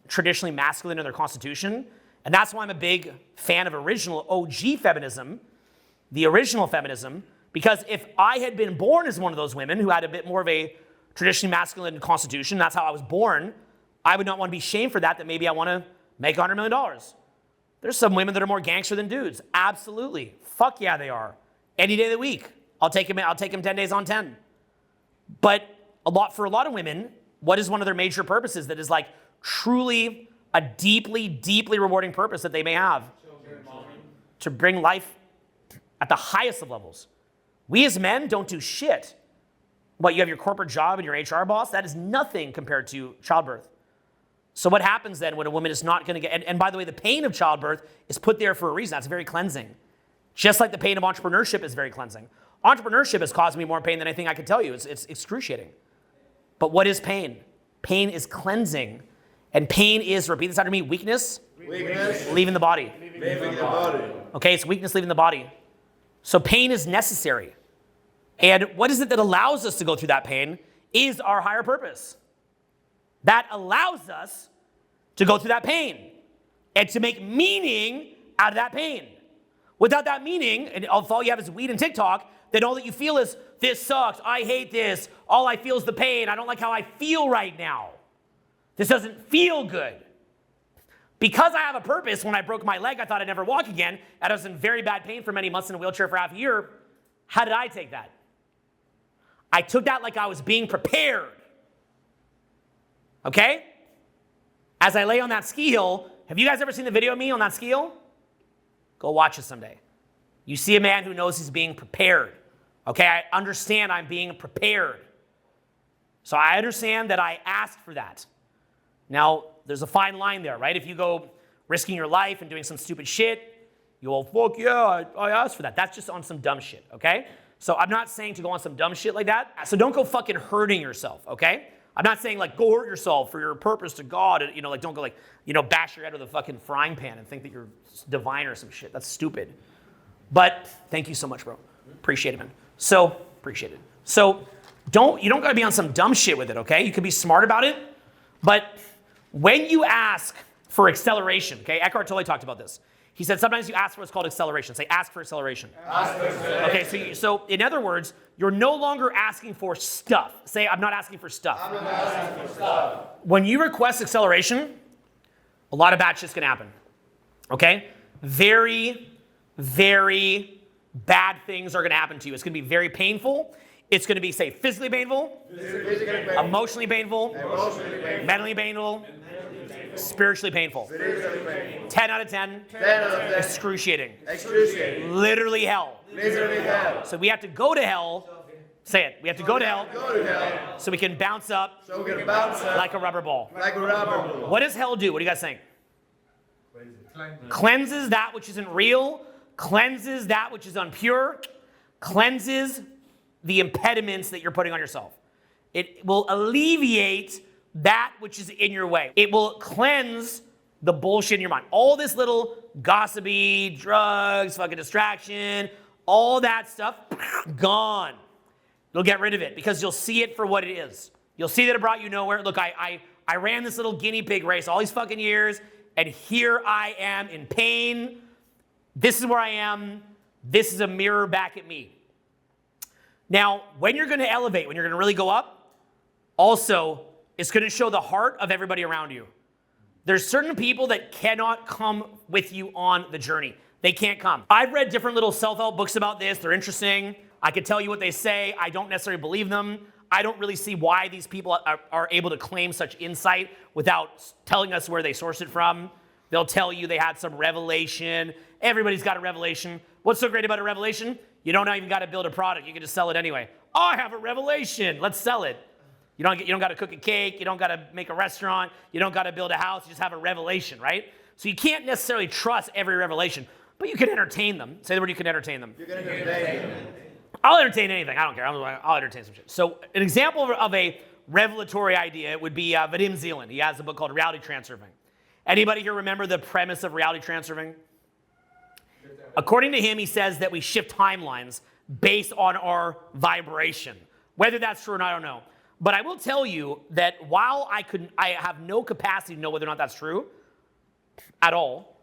traditionally masculine in their constitution. And that's why I'm a big fan of original OG feminism, the original feminism, because if I had been born as one of those women who had a bit more of a traditionally masculine constitution, that's how I was born, I would not want to be shamed for that maybe I want to make $100 million. There's some women that are more gangster than dudes. Absolutely. Fuck yeah, they are. Any day of the week. I'll take them 10 days on 10. But for a lot of women, what is one of their major purposes that is like truly a deeply, deeply rewarding purpose that they may have? To bring life at the highest of levels. We as men don't do shit. What, you have your corporate job and your HR boss? That is nothing compared to childbirth. So what happens then when a woman is not going to get, and by the way, the pain of childbirth is put there for a reason. That's very cleansing. Just like the pain of entrepreneurship is very cleansing. Entrepreneurship has caused me more pain than anything I could tell you. It's excruciating. But what is pain? Pain is cleansing. And pain is, repeat this after me, weakness. Weakness. Leaving the body. Leaving the body. Okay, it's weakness leaving the body. So pain is necessary. And what is it that allows us to go through that pain is our higher purpose. That allows us to go through that pain and to make meaning out of that pain. Without that meaning, and if all you have is weed and TikTok, then all that you feel is, this sucks, I hate this, all I feel is the pain, I don't like how I feel right now. This doesn't feel good. Because I have a purpose, when I broke my leg, I thought I'd never walk again, and I was in very bad pain for many months in a wheelchair for half a year. How did I take that? I took that like I was being prepared. Okay? As I lay on that ski hill, have you guys ever seen the video of me on that ski hill? Go watch it someday. You see a man who knows he's being prepared. Okay, I understand I'm being prepared. So I understand that I asked for that. Now, there's a fine line there, right? If you go risking your life and doing some stupid shit, you will, fuck yeah, I asked for that. That's just on some dumb shit, okay? So I'm not saying to go on some dumb shit like that. So don't go fucking hurting yourself, okay? I'm not saying like go hurt yourself for your purpose to God, and like don't go like, bash your head with a fucking frying pan and think that you're divine or some shit. That's stupid. But thank you so much, bro. Appreciate it, man. So appreciate it. So you don't gotta be on some dumb shit with it, okay? You can be smart about it, but when you ask for acceleration, okay, Eckhart Tolle talked about this. He said sometimes you ask for what's called acceleration. Say, ask for acceleration. Ask for acceleration. Okay, so in other words, you're no longer asking for stuff. Say, I'm not asking for stuff. I'm not asking for stuff. When you request acceleration, a lot of bad shit's gonna happen. Okay? Very, very bad things are gonna happen to you. It's gonna be very painful. It's gonna be, say, physically painful, emotionally painful, mentally painful, spiritually painful. 10 out of 10. Excruciating. Literally hell. So we have to go to hell. Say it. We have to go to hell so we can bounce up like a rubber ball. What does hell do? What do you guys think? Cleanses that which isn't real. Cleanses that which is impure. Cleanses the impediments that you're putting on yourself. It will alleviate that which is in your way. It will cleanse the bullshit in your mind. All this little gossipy, drugs, fucking distraction, all that stuff, gone. You'll get rid of it because you'll see it for what it is. You'll see that it brought you nowhere. Look, I ran this little guinea pig race all these fucking years, and here I am in pain. This is where I am. This is a mirror back at me. Now, when you're going to elevate, when you're going to really go up, also, it's going to show the heart of everybody around you. There's certain people that cannot come with you on the journey. They can't come. I've read different little self-help books about this. They're interesting. I could tell you what they say. I don't necessarily believe them. I don't really see why these people are able to claim such insight without telling us where they source it from. They'll tell you they had some revelation. Everybody's got a revelation. What's so great about a revelation? You don't even got to build a product. You can just sell it anyway. Oh, I have a revelation. Let's sell it. You don't got to cook a cake. You don't got to make a restaurant. You don't got to build a house. You just have a revelation, right? So you can't necessarily trust every revelation, but you can entertain them. Say the word, you can entertain them. You can entertain them. I'll entertain anything. I don't care. I'll entertain some shit. So an example of a revelatory idea would be Vadim Zeland. He has a book called Reality Transurfing. Anybody here remember the premise of reality transurfing? According to him, he says that we shift timelines based on our vibration. Whether that's true or not, I don't know. But I will tell you that while I have no capacity to know whether or not that's true at all,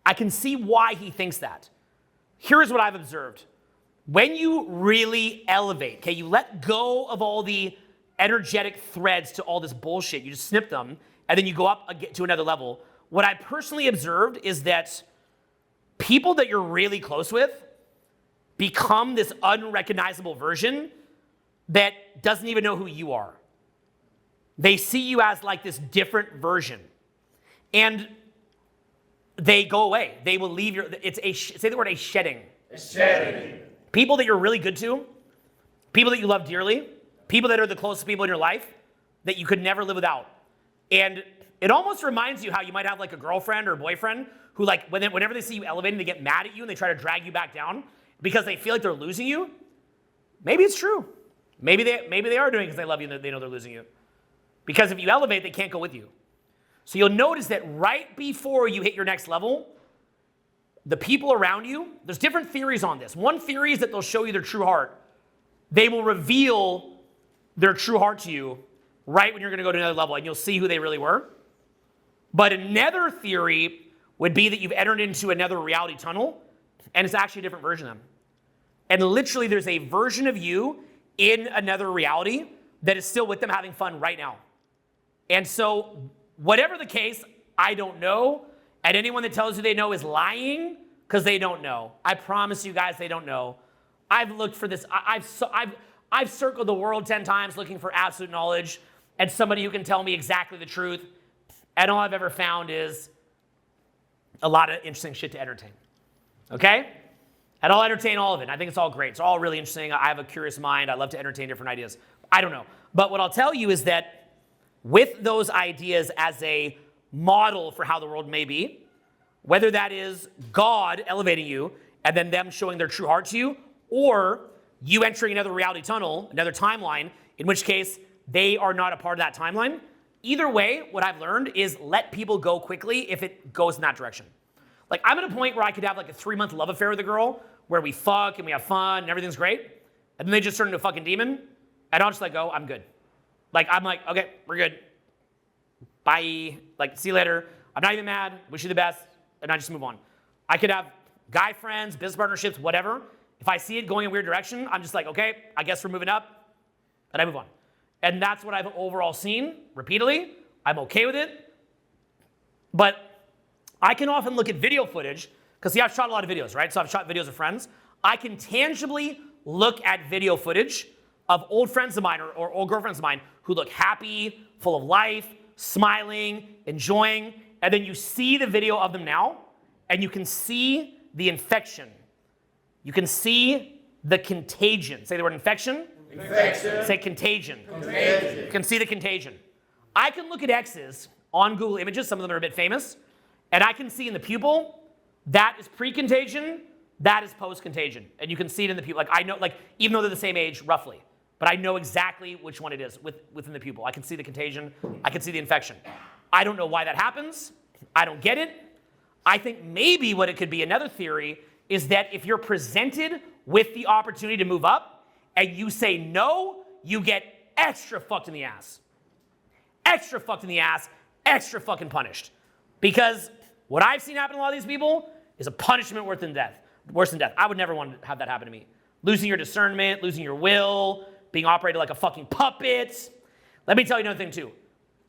I can see why he thinks that. Here's what I've observed. When you really elevate, okay, you let go of all the energetic threads to all this bullshit, you just snip them, and then you go up to another level. What I personally observed is that people that you're really close with become this unrecognizable version that doesn't even know who you are. They see you as like this different version. And they go away. They will leave your, say the word, a shedding. A shedding. People that you're really good to, people that you love dearly, people that are the closest people in your life that you could never live without. And it almost reminds you how you might have like a girlfriend or a boyfriend who like, whenever they see you elevating, they get mad at you and they try to drag you back down because they feel like they're losing you. Maybe it's true. Maybe they are doing it because they love you and they know they're losing you. Because if you elevate, they can't go with you. So you'll notice that right before you hit your next level, the people around you, there's different theories on this. One theory is that they'll show you their true heart. They will reveal their true heart to you right when you're going to go to another level, and you'll see who they really were. But another theory would be that you've entered into another reality tunnel, and it's actually a different version of them. And literally, there's a version of you in another reality that is still with them having fun right now. And so, whatever the case, I don't know. And anyone that tells you they know is lying because they don't know. I promise you guys they don't know. I've looked for this. I've circled the world 10 times looking for absolute knowledge and somebody who can tell me exactly the truth. And all I've ever found is a lot of interesting shit to entertain. Okay? And I'll entertain all of it. I think it's all great. It's all really interesting. I have a curious mind. I love to entertain different ideas. I don't know. But what I'll tell you is that with those ideas as a model for how the world may be, whether that is God elevating you and then them showing their true heart to you, or you entering another reality tunnel, another timeline, in which case they are not a part of that timeline. Either way, what I've learned is let people go quickly if it goes in that direction. Like, I'm at a point where I could have like a 3-month love affair with a girl where we fuck and we have fun and everything's great, and then they just turn into a fucking demon, and I'll just let go. I'm good. Like, I'm like, okay, we're good. Bye. Like, see you later. I'm not even mad. Wish you the best. And I just move on. I could have guy friends, business partnerships, whatever. If I see it going in a weird direction, I'm just like, okay, I guess we're moving up. And I move on. And that's what I've overall seen repeatedly. I'm okay with it. But I can often look at video footage, because see, I've shot a lot of videos, right? So I've shot videos of friends. I can tangibly look at video footage of old friends of mine or old girlfriends of mine who look happy, full of life, smiling, enjoying, and then you see the video of them now, and you can see the infection. You can see the contagion. Say the word infection. Infection. Say contagion. Contagion. You can see the contagion. I can look at exes on Google Images, some of them are a bit famous, and I can see in the pupil, that is pre-contagion, that is post-contagion. And you can see it in the pupil. Like, I know, like, even though they're the same age, roughly, but I know exactly which one it is within the pupil. I can see the contagion. I can see the infection. I don't know why that happens. I don't get it. I think maybe what it could be, another theory, is that if you're presented with the opportunity to move up and you say no, you get extra fucked in the ass. Extra fucked in the ass, extra fucking punished. Because what I've seen happen to a lot of these people is a punishment worse than death. I would never want to have that happen to me. Losing your discernment, losing your will, being operated like a fucking puppet. Let me tell you another thing too.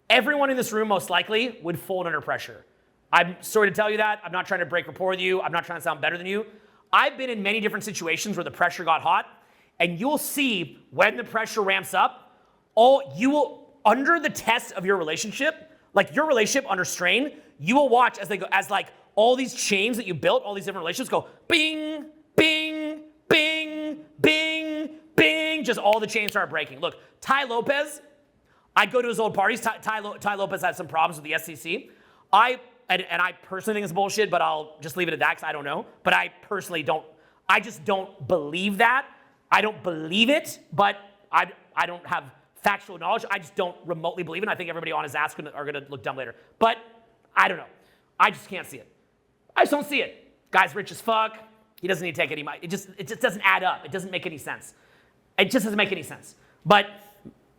Everyone in this room most likely would fold under pressure. I'm sorry to tell you that. I'm not trying to break rapport with you. I'm not trying to sound better than you. I've been in many different situations where the pressure got hot, and you'll see when the pressure ramps up, you will, under the test of your relationship, like your relationship under strain, you will watch as they go, as like all these chains that you built, all these different relationships go bing, bing, bing, bing, bing, just all the chains start breaking. Look, Ty Lopez, I'd go to his old parties. Ty Lopez had some problems with the SEC. And I personally think it's bullshit, but I'll just leave it at that because I don't know. But I personally I just don't believe that. I don't believe it, but I don't have factual knowledge. I just don't remotely believe it. And I think everybody on his ass are going to look dumb later. But I don't know. I just can't see it. I just don't see it. Guy's rich as fuck. He doesn't need to take any money. It just doesn't add up. It doesn't make any sense. It just doesn't make any sense. But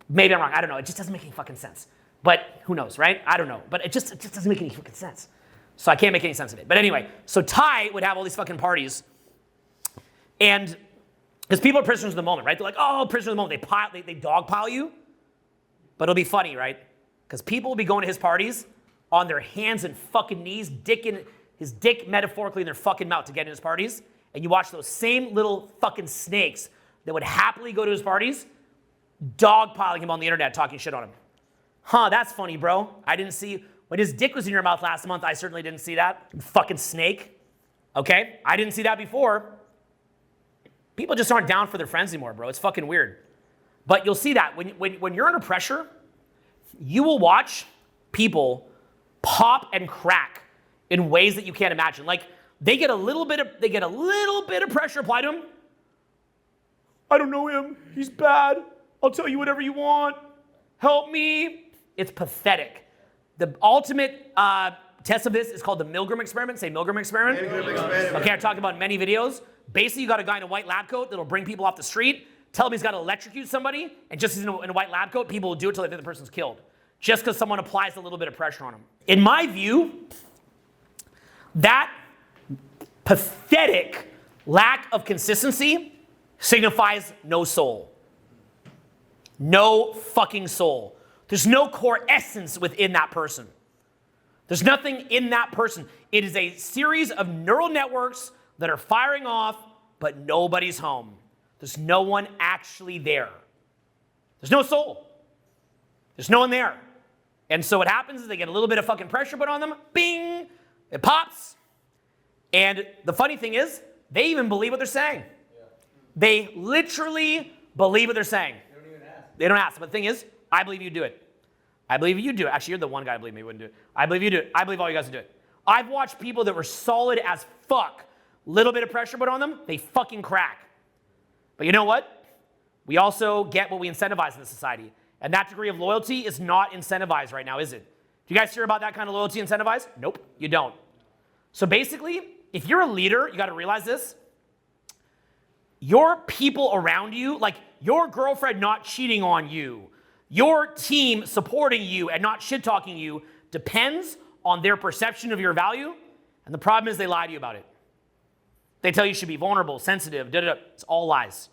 Maybe I'm wrong. I don't know. It just doesn't make any fucking sense. But who knows, right? I don't know. But it just doesn't make any fucking sense. So I can't make any sense of it. But anyway, so Ty would have all these fucking parties. And because people are prisoners of the moment, right? They're like, oh, prisoners of the moment. They dogpile you. But it'll be funny, right? Because people will be going to his parties on their hands and fucking knees, his dick metaphorically in their fucking mouth to get in his parties. And you watch those same little fucking snakes that would happily go to his parties, dogpiling him on the internet, talking shit on him. Huh, that's funny, bro. I didn't see, when his dick was in your mouth last month, I certainly didn't see that. You fucking snake. Okay? I didn't see that before. People just aren't down for their friends anymore, bro. It's fucking weird. But you'll see that when you're under pressure, you will watch people pop and crack in ways that you can't imagine. Like they get a little bit of pressure applied to them. I don't know him. He's bad. I'll tell you whatever you want. Help me. It's pathetic. The ultimate test of this is called the Milgram experiment. Say Milgram experiment. Milgram experiment. Okay, I've talked about it in many videos. Basically, you got a guy in a white lab coat that'll bring people off the street, tell him he's got to electrocute somebody, and just in a white lab coat, people will do it till they think the person's killed. Just because someone applies a little bit of pressure on him. In my view, that pathetic lack of consistency signifies no soul. No fucking soul. There's no core essence within that person. There's nothing in that person. It is a series of neural networks that are firing off, but nobody's home. There's no one actually there. There's no soul. There's no one there. And so what happens is they get a little bit of fucking pressure put on them. Bing! It pops. And the funny thing is, they even believe what they're saying. Yeah. They literally believe what they're saying. They don't even ask. They don't ask. But the thing is, I believe you do it. I believe you do it. Actually, you're the one guy I believe me wouldn't do it. I believe you do it. I believe all you guys would do it. I've watched people that were solid as fuck. Little bit of pressure put on them, they fucking crack. But you know what? We also get what we incentivize in this society. And that degree of loyalty is not incentivized right now, is it? Do you guys hear about that kind of loyalty incentivized? Nope, you don't. So basically, if you're a leader, you got to realize this. Your people around you, like your girlfriend not cheating on you, your team supporting you and not shit-talking you, depends on their perception of your value. And the problem is they lie to you about it. They tell you should be vulnerable, sensitive, da-da-da. It's all lies.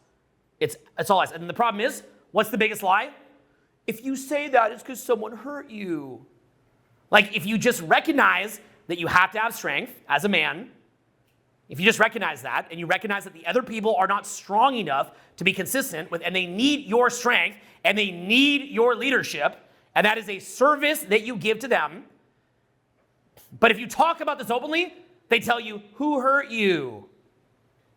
It's all lies. And the problem is, what's the biggest lie? If you say that, it's because someone hurt you. Like, if you just recognize that you have to have strength as a man, if you just recognize that, and you recognize that the other people are not strong enough to be consistent with, and they need your strength, and they need your leadership, and that is a service that you give to them. But if you talk about this openly, they tell you, who hurt you?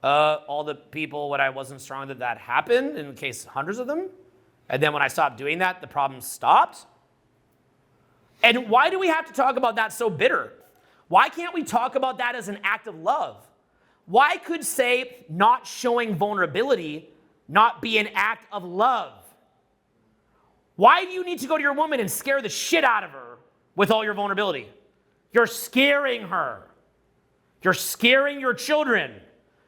All the people when I wasn't strong that happened, in case hundreds of them. And then when I stopped doing that, the problem stopped. And why do we have to talk about that so bitter? Why can't we talk about that as an act of love? Why could, say, not showing vulnerability not be an act of love? Why do you need to go to your woman and scare the shit out of her with all your vulnerability? You're scaring her. You're scaring your children.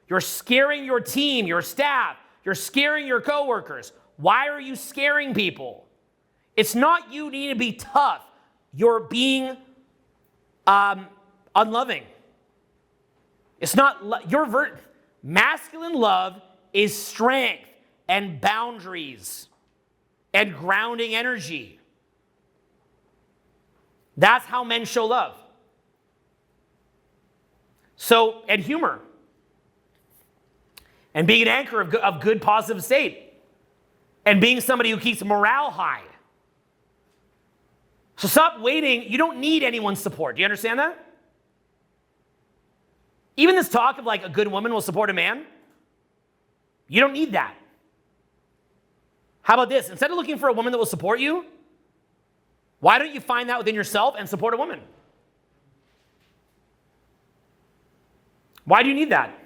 You're scaring your team, your staff. You're scaring your coworkers. Why are you scaring people? It's not you need to be tough. You're being unloving. It's not masculine love is strength and boundaries and grounding energy. That's how men show love. So, and humor. And being an anchor of good, positive state. And being somebody who keeps morale high. So stop waiting. You don't need anyone's support. Do you understand that? Even this talk of like a good woman will support a man, you don't need that. How about this? Instead of looking for a woman that will support you, why don't you find that within yourself and support a woman? Why do you need that?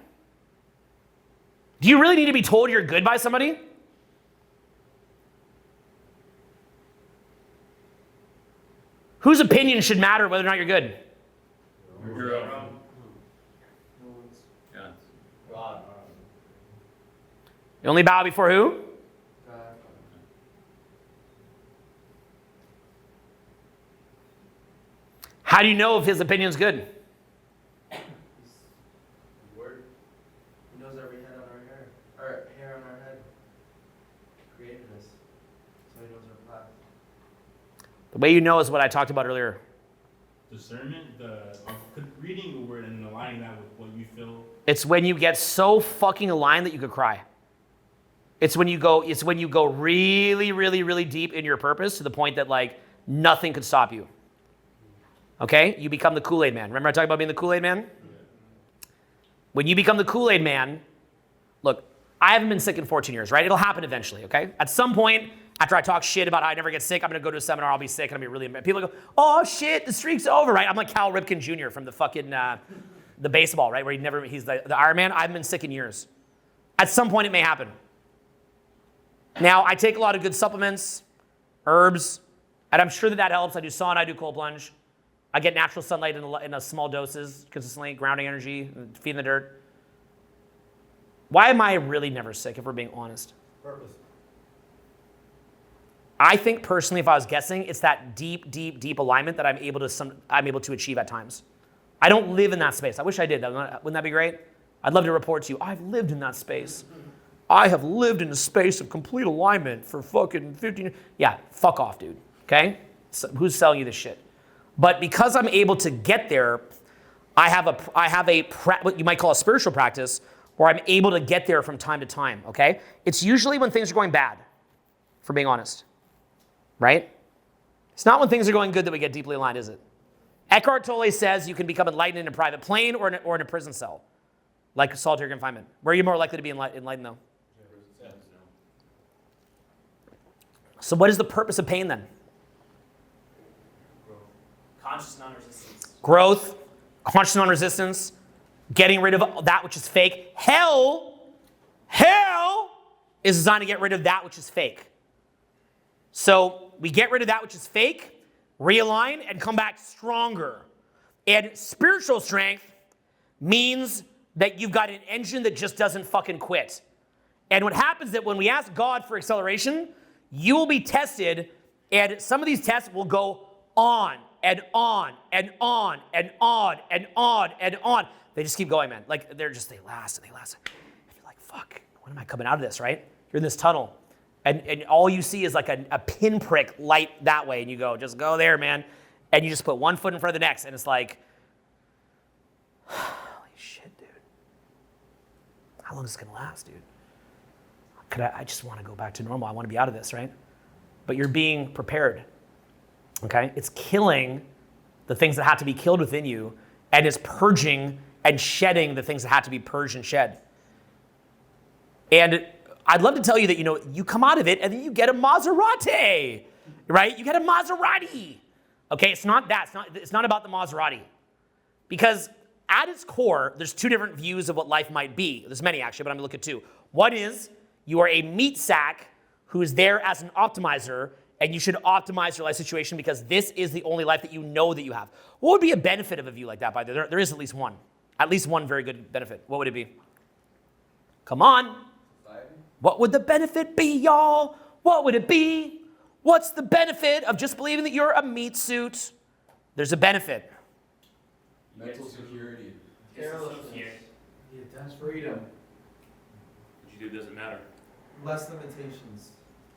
Do you really need to be told you're good by somebody? Whose opinion should matter whether or not you're good? Your own. You only bow before who? How do you know if his opinion's good? Word. He knows every head on our hair. Or hair on our head. Created us. So he knows our path. The way you know is what I talked about earlier. Discernment, reading the word and aligning that with what you feel. It's when you get so fucking aligned that you could cry. It's when you go really, really, really deep in your purpose to the point that like nothing could stop you. Okay? You become the Kool-Aid man. Remember I talked about being the Kool-Aid man? When you become the Kool-Aid man, look, I haven't been sick in 14 years, right? It'll happen eventually, okay? At some point, after I talk shit about how I never get sick, I'm going to go to a seminar, I'll be sick, and I'll be really mad. People go, oh shit, the streak's over, right? I'm like Cal Ripken Jr. from the fucking, the baseball, right? Where he's the Iron Man. I haven't been sick in years. At some point, it may happen. Now, I take a lot of good supplements, herbs, and I'm sure that helps. I do sauna, I do cold plunge. I get natural sunlight in a small doses, consistently, grounding energy, feeding the dirt. Why am I really never sick, if we're being honest? Purpose. I think personally, if I was guessing, it's that deep, deep, deep alignment that I'm able to achieve at times. I don't live in that space. I wish I did. Wouldn't that be great? I'd love to report to you, I've lived in that space. I have lived in a space of complete alignment for fucking 15 years. Yeah, fuck off, dude. Okay? So who's selling you this shit? But because I'm able to get there, I have what you might call a spiritual practice where I'm able to get there from time to time, okay? It's usually when things are going bad, for being honest, right? It's not when things are going good that we get deeply aligned, is it? Eckhart Tolle says you can become enlightened in a private plane or in a prison cell, like solitary confinement. Where are you more likely to be enlightened, though? So what is the purpose of pain, then? Conscious non-resistance. Growth, conscious non-resistance, getting rid of that which is fake. Hell is designed to get rid of that which is fake. So we get rid of that which is fake, realign, and come back stronger. And spiritual strength means that you've got an engine that just doesn't fucking quit. And what happens is that when we ask God for acceleration, you will be tested, and some of these tests will go on and on and on and on and on and on. They just keep going, man. Like they last and they last. And you're like, fuck, when am I coming out of this, right? You're in this tunnel. And all you see is like a pinprick light that way. And you go, just go there, man. And you just put one foot in front of the next. And it's like, holy shit, dude. How long is this going to last, dude? I just want to go back to normal. I want to be out of this, right? But you're being prepared, okay? It's killing the things that have to be killed within you, and it's purging and shedding the things that have to be purged and shed. And I'd love to tell you that, you come out of it and then you get a Maserati, right? You get a Maserati. Okay, it's not that. It's not about the Maserati. Because at its core, there's two different views of what life might be. There's many, actually, but I'm going to look at two. One is you are a meat sack who is there as an optimizer, and you should optimize your life situation because this is the only life that you know that you have. What would be a benefit of a view like that, by the way? There is at least one. At least one very good benefit. What would it be? Come on. What would the benefit be, y'all? What would it be? What's the benefit of just believing that you're a meat suit? There's a benefit. Mental security. Carelessness. That's freedom. What you do doesn't matter. Less limitations.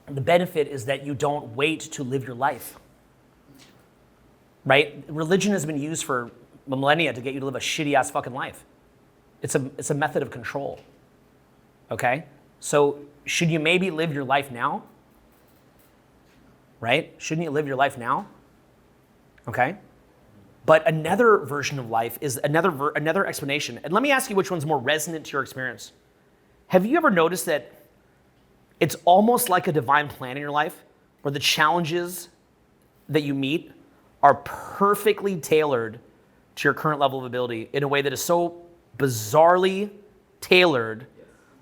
The benefit is that you don't wait to live your life. Right? Religion has been used for millennia to get you to live a shitty-ass fucking life. It's a method of control. Okay? So should you maybe live your life now? Right? Shouldn't you live your life now? Okay? But another version of life is another explanation. And let me ask you which one's more resonant to your experience. Have you ever noticed that it's almost like a divine plan in your life where the challenges that you meet are perfectly tailored to your current level of ability in a way that is so bizarrely tailored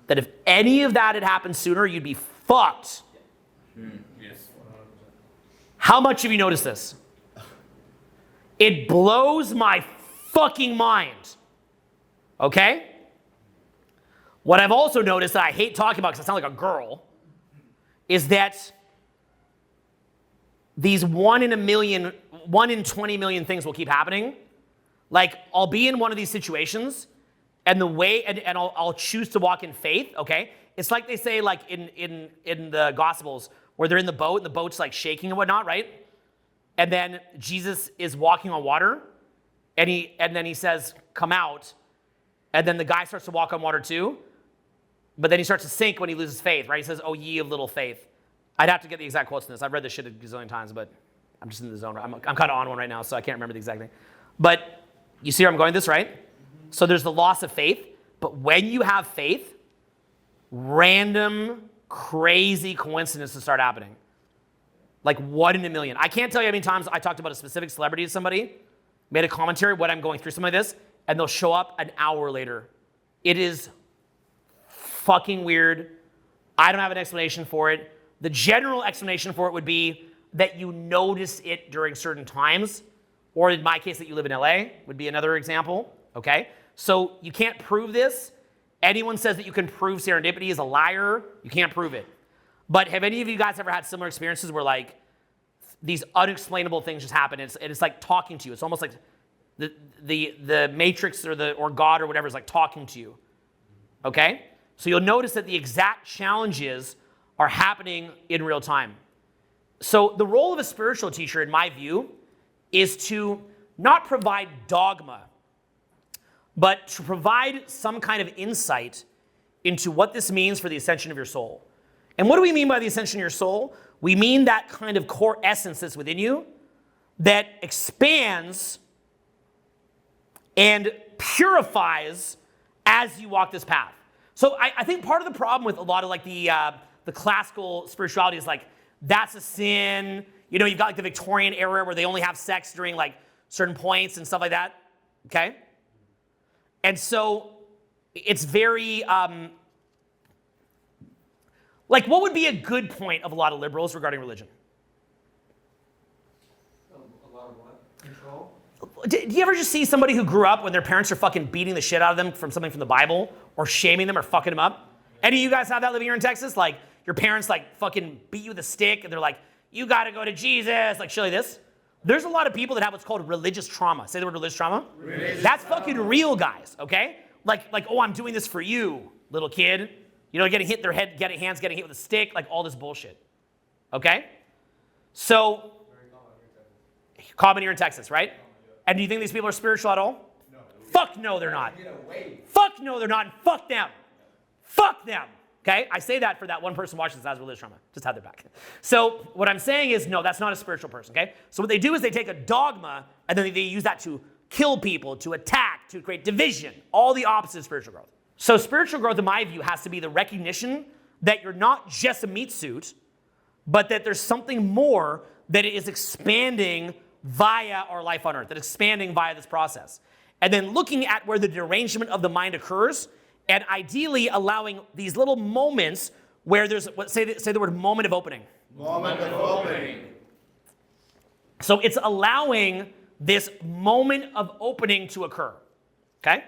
that if any of that had happened sooner, you'd be fucked. Yes. How much have you noticed this? It blows my fucking mind. Okay? What I've also noticed that I hate talking about because I sound like a girl is that these 1 in 20 million things will keep happening. Like, I'll be in one of these situations, and the way, and I'll choose to walk in faith, okay? It's like they say, like, in the Gospels, where they're in the boat, and the boat's, like, shaking and whatnot, right? And then Jesus is walking on water, and then he says, come out, and then the guy starts to walk on water too, but then he starts to sink when he loses faith, right? He says, oh, ye of little faith. I'd have to get the exact quotes in this. I've read this shit a gazillion times, but I'm just in the zone. I'm kind of on one right now, so I can't remember the exact thing. But you see where I'm going with this, right? Mm-hmm. So there's the loss of faith, but when you have faith, random, crazy coincidences start happening. Like 1 in a million. I can't tell you how many times I talked about a specific celebrity to somebody, made a commentary when I'm going through something like this, and they'll show up an hour later. It is fucking weird. I don't have an explanation for it. The general explanation for it would be that you notice it during certain times, or in my case that you live in LA would be another example, okay? So you can't prove this. Anyone says that you can prove serendipity is a liar. You can't prove it. But have any of you guys ever had similar experiences where like these unexplainable things just happen and it's like talking to you? It's almost like the Matrix or God or whatever is like talking to you, okay? So you'll notice that the exact challenges are happening in real time. So the role of a spiritual teacher, in my view, is to not provide dogma, but to provide some kind of insight into what this means for the ascension of your soul. And what do we mean by the ascension of your soul? We mean that kind of core essence that's within you that expands and purifies as you walk this path. So I think part of the problem with a lot of like the classical spirituality is like, that's a sin. You know, you've got like the Victorian era where they only have sex during like certain points and stuff like that, okay? And so it's very, like what would be a good point of a lot of liberals regarding religion? A lot of what? Control? Do you ever just see somebody who grew up when their parents are fucking beating the shit out of them from something from the Bible or shaming them or fucking them up? Any of you guys have that living here in Texas? Like your parents like fucking beat you with a stick and they're like, you gotta go to Jesus, like shit like this. There's a lot of people that have what's called religious trauma. Say the word religious trauma. That's fucking real, guys, okay? Like, oh, I'm doing this for you, little kid. You know, getting hit their head, getting hit with a stick, like all this bullshit, okay? So, common here in Texas, right? And do you think these people are spiritual at all? No. Fuck no, they're not. Fuck no, they're not, and fuck them. Fuck them. Okay, I say that for that one person watching this has religious trauma. Just have their back. So what I'm saying is, no, that's not a spiritual person, okay? So what they do is they take a dogma, and then they use that to kill people, to attack, to create division, all the opposite of spiritual growth. So spiritual growth, in my view, has to be the recognition that you're not just a meat suit, but that there's something more that is expanding via our life on earth, that expanding via this process. And then looking at where the derangement of the mind occurs, and ideally allowing these little moments where there's, say the word moment of opening. Moment of opening. So it's allowing this moment of opening to occur, okay?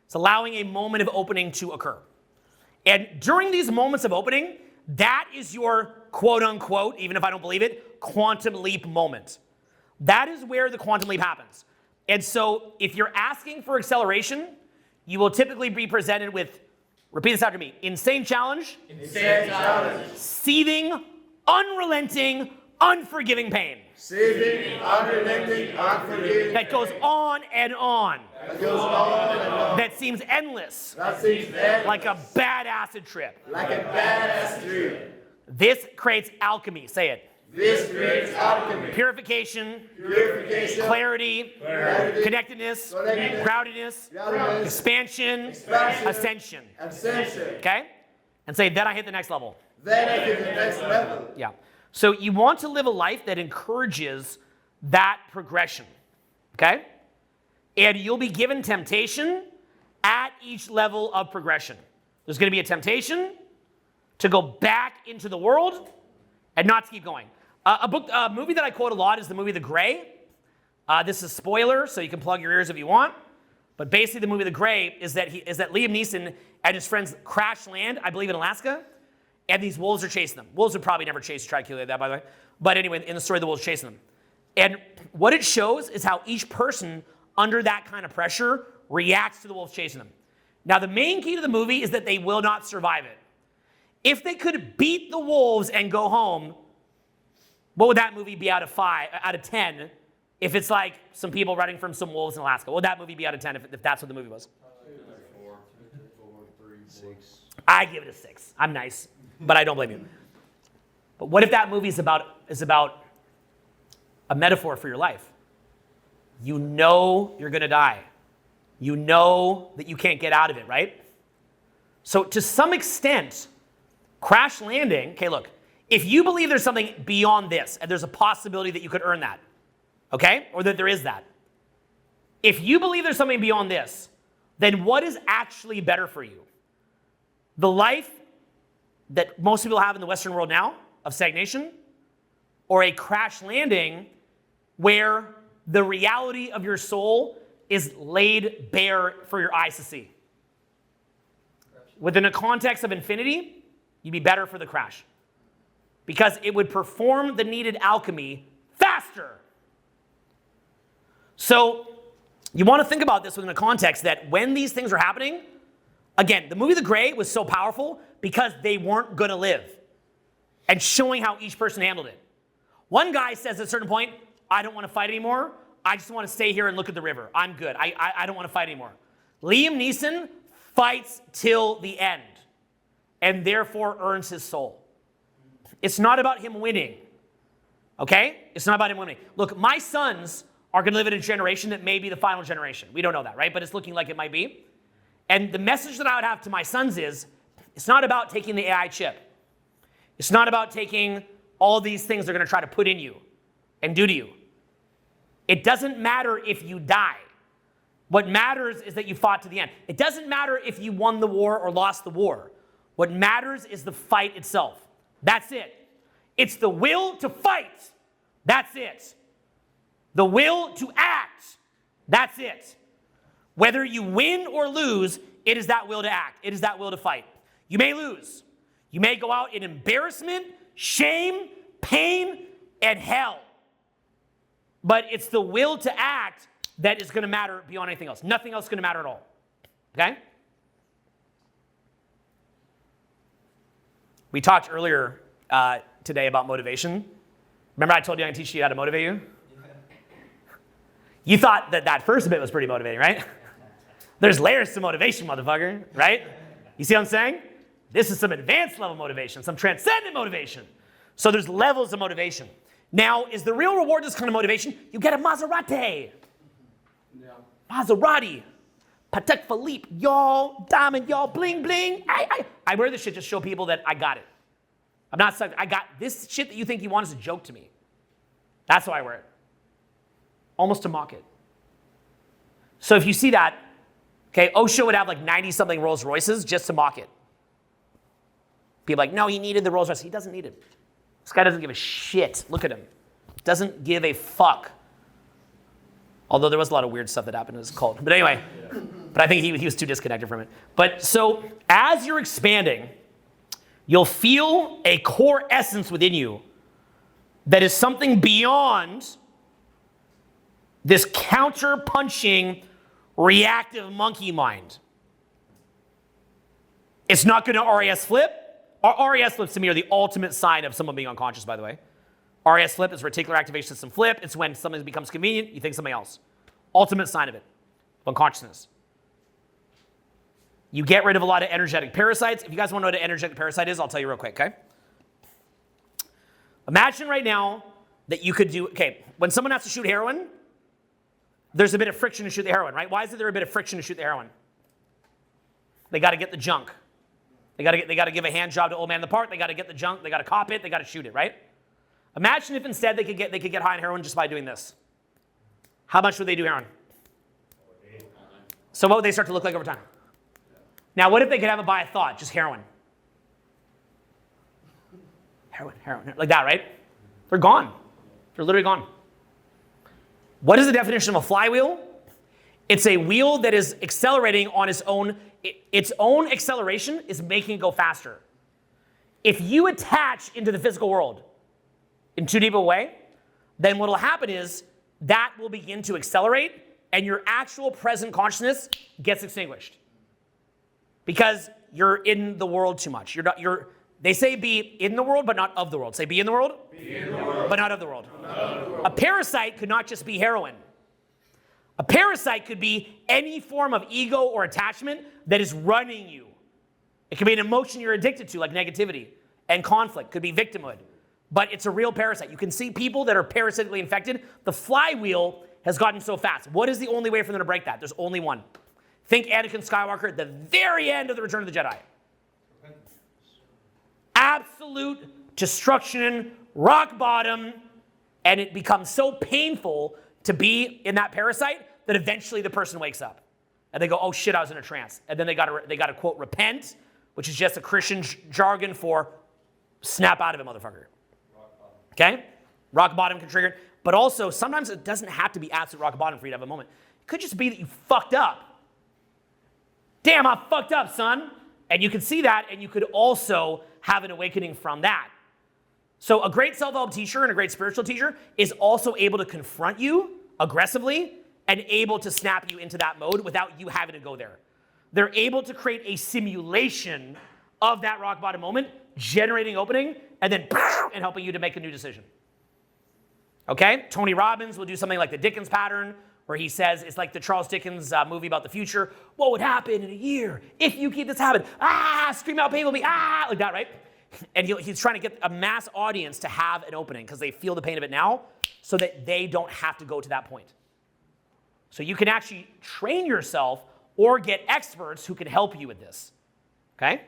It's allowing a moment of opening to occur. And during these moments of opening, that is your quote unquote, even if I don't believe it, quantum leap moment. That is where the quantum leap happens. And so if you're asking for acceleration, you will typically be presented with, repeat this after me, insane challenge, seething, unrelenting, unforgiving pain. Seething, unrelenting, unforgiving. That goes on and on. That goes on and on. That seems endless. That seems endless. Like a bad acid trip. Like a bad acid trip. This creates alchemy. Say it. This creates alchemy. Purification. Purification. Clarity. Connectedness. Groundedness. Expansion. Ascension. Okay? And say, then I hit the next level. Then I hit the next level. Yeah. So you want to live a life that encourages that progression. Okay? And you'll be given temptation at each level of progression. There's going to be a temptation to go back into the world and not to keep going. A movie that I quote a lot is the movie The Grey. This is a spoiler, so you can plug your ears if you want. But basically, the movie The Grey is that Liam Neeson and his friends crash land, I believe in Alaska, and these wolves are chasing them. Wolves would probably never chase, try to kill that, by the way. But anyway, in the story, the wolves chasing them. And what it shows is how each person under that kind of pressure reacts to the wolves chasing them. Now, the main key to the movie is that they will not survive it. If they could beat the wolves and go home, what would that movie be out of 10? If it's like some people running from some wolves in Alaska, what would that movie be out of 10 if that's what the movie was? 4, 3, 6. I give it a 6. I'm nice, but I don't blame you. But what if that movie is about a metaphor for your life? You know you're going to die. You know that you can't get out of it, right? So to some extent, crash landing, okay, look, if you believe there's something beyond this, and there's a possibility that you could earn that, okay, or that there is that, if you believe there's something beyond this, then what is actually better for you? The life that most people have in the Western world now, of stagnation, or a crash landing where the reality of your soul is laid bare for your eyes to see? Within a context of infinity, you'd be better for the crash, because it would perform the needed alchemy faster. So you want to think about this within a context that when these things are happening, again, the movie The Gray was so powerful because they weren't going to live, and showing how each person handled it. One guy says at a certain point, I don't want to fight anymore. I just want to stay here and look at the river. I'm good. I don't want to fight anymore. Liam Neeson fights till the end and therefore earns his soul. It's not about him winning, okay? It's not about him winning. Look, my sons are going to live in a generation that may be the final generation. We don't know that, right? But it's looking like it might be. And the message that I would have to my sons is, it's not about taking the AI chip. It's not about taking all these things they're going to try to put in you and do to you. It doesn't matter if you die. What matters is that you fought to the end. It doesn't matter if you won the war or lost the war. What matters is the fight itself. That's it. It's the will to fight. That's it. The will to act. That's it. Whether you win or lose, it is that will to act. It is that will to fight. You may lose. You may go out in embarrassment, shame, pain, and hell. But it's the will to act that is going to matter beyond anything else. Nothing else is going to matter at all. Okay? We talked earlier today about motivation. Remember I told you I can teach you how to motivate you? You thought that first bit was pretty motivating, right? There's layers to motivation, motherfucker, right? You see what I'm saying? This is some advanced level motivation, some transcendent motivation. So there's levels of motivation. Now, is the real reward this kind of motivation? You get a Maserati. Yeah. Maserati. Patek Philippe, y'all, diamond, y'all, bling, bling. I wear this shit just to show people that I got it. I'm not sucked. I got this shit that you think you want is a joke to me. That's why I wear it. Almost to mock it. So if you see that, okay, Osho would have like 90-something Rolls Royces just to mock it. People are like, no, he needed the Rolls Royce. He doesn't need it. This guy doesn't give a shit. Look at him. Doesn't give a fuck. Although there was a lot of weird stuff that happened in his cult. But anyway, but I think he was too disconnected from it. But so as you're expanding, you'll feel a core essence within you that is something beyond this counter-punching, reactive monkey mind. It's not going to RAS flip. RAS flips to me are the ultimate sign of someone being unconscious, by the way. RAS flip is reticular activation system flip. It's when something becomes convenient, you think something else. Ultimate sign of it, of unconsciousness. You get rid of a lot of energetic parasites. If you guys want to know what an energetic parasite is, I'll tell you real quick, okay? Imagine right now that you could do, okay, when someone has to shoot heroin, there's a bit of friction to shoot the heroin, right? Why is there a bit of friction to shoot the heroin? They got to get the junk. They got to give a hand job to old man in the park. They got to get the junk. They got to cop it. They got to shoot it, right? Imagine if instead they could get high on heroin just by doing this. How much would they do heroin? So what would they start to look like over time? Now, what if they could have it by a thought, just heroin? Heroin, like that, right? They're gone. They're literally gone. What is the definition of a flywheel? It's a wheel that is accelerating on its own. Its own acceleration is making it go faster. If you attach into the physical world in too deep a way, then what will happen is that will begin to accelerate and your actual present consciousness gets extinguished. Because you're in the world too much. They say be in the world, but not of the world. Say be in the world, but not of the world. A parasite could not just be heroin. A parasite could be any form of ego or attachment that is running you. It could be an emotion you're addicted to, like negativity and conflict. Could be victimhood. But it's a real parasite. You can see people that are parasitically infected. The flywheel has gotten so fast. What is the only way for them to break that? There's only one. Think Anakin Skywalker at the very end of the Return of the Jedi. Absolute destruction, rock bottom, and it becomes so painful to be in that parasite that eventually the person wakes up. And they go, oh shit, I was in a trance. And then they got to quote, repent, which is just a Christian jargon for snap out of it, motherfucker. Okay? Rock bottom can trigger it. But also, sometimes it doesn't have to be absolute rock bottom for you to have a moment. It could just be that you fucked up. Damn, I fucked up, son. And you can see that, and you could also have an awakening from that. So a great self-help teacher and a great spiritual teacher is also able to confront you aggressively and able to snap you into that mode without you having to go there. They're able to create a simulation of that rock bottom moment, generating opening, and then and helping you to make a new decision. Okay? Tony Robbins will do something like the Dickens pattern, where he says, it's like the Charles Dickens movie about the future. What would happen in a year if you keep this habit? Scream out, pain will be, like that, right? And he's trying to get a mass audience to have an opening because they feel the pain of it now so that they don't have to go to that point. So you can actually train yourself or get experts who can help you with this, okay?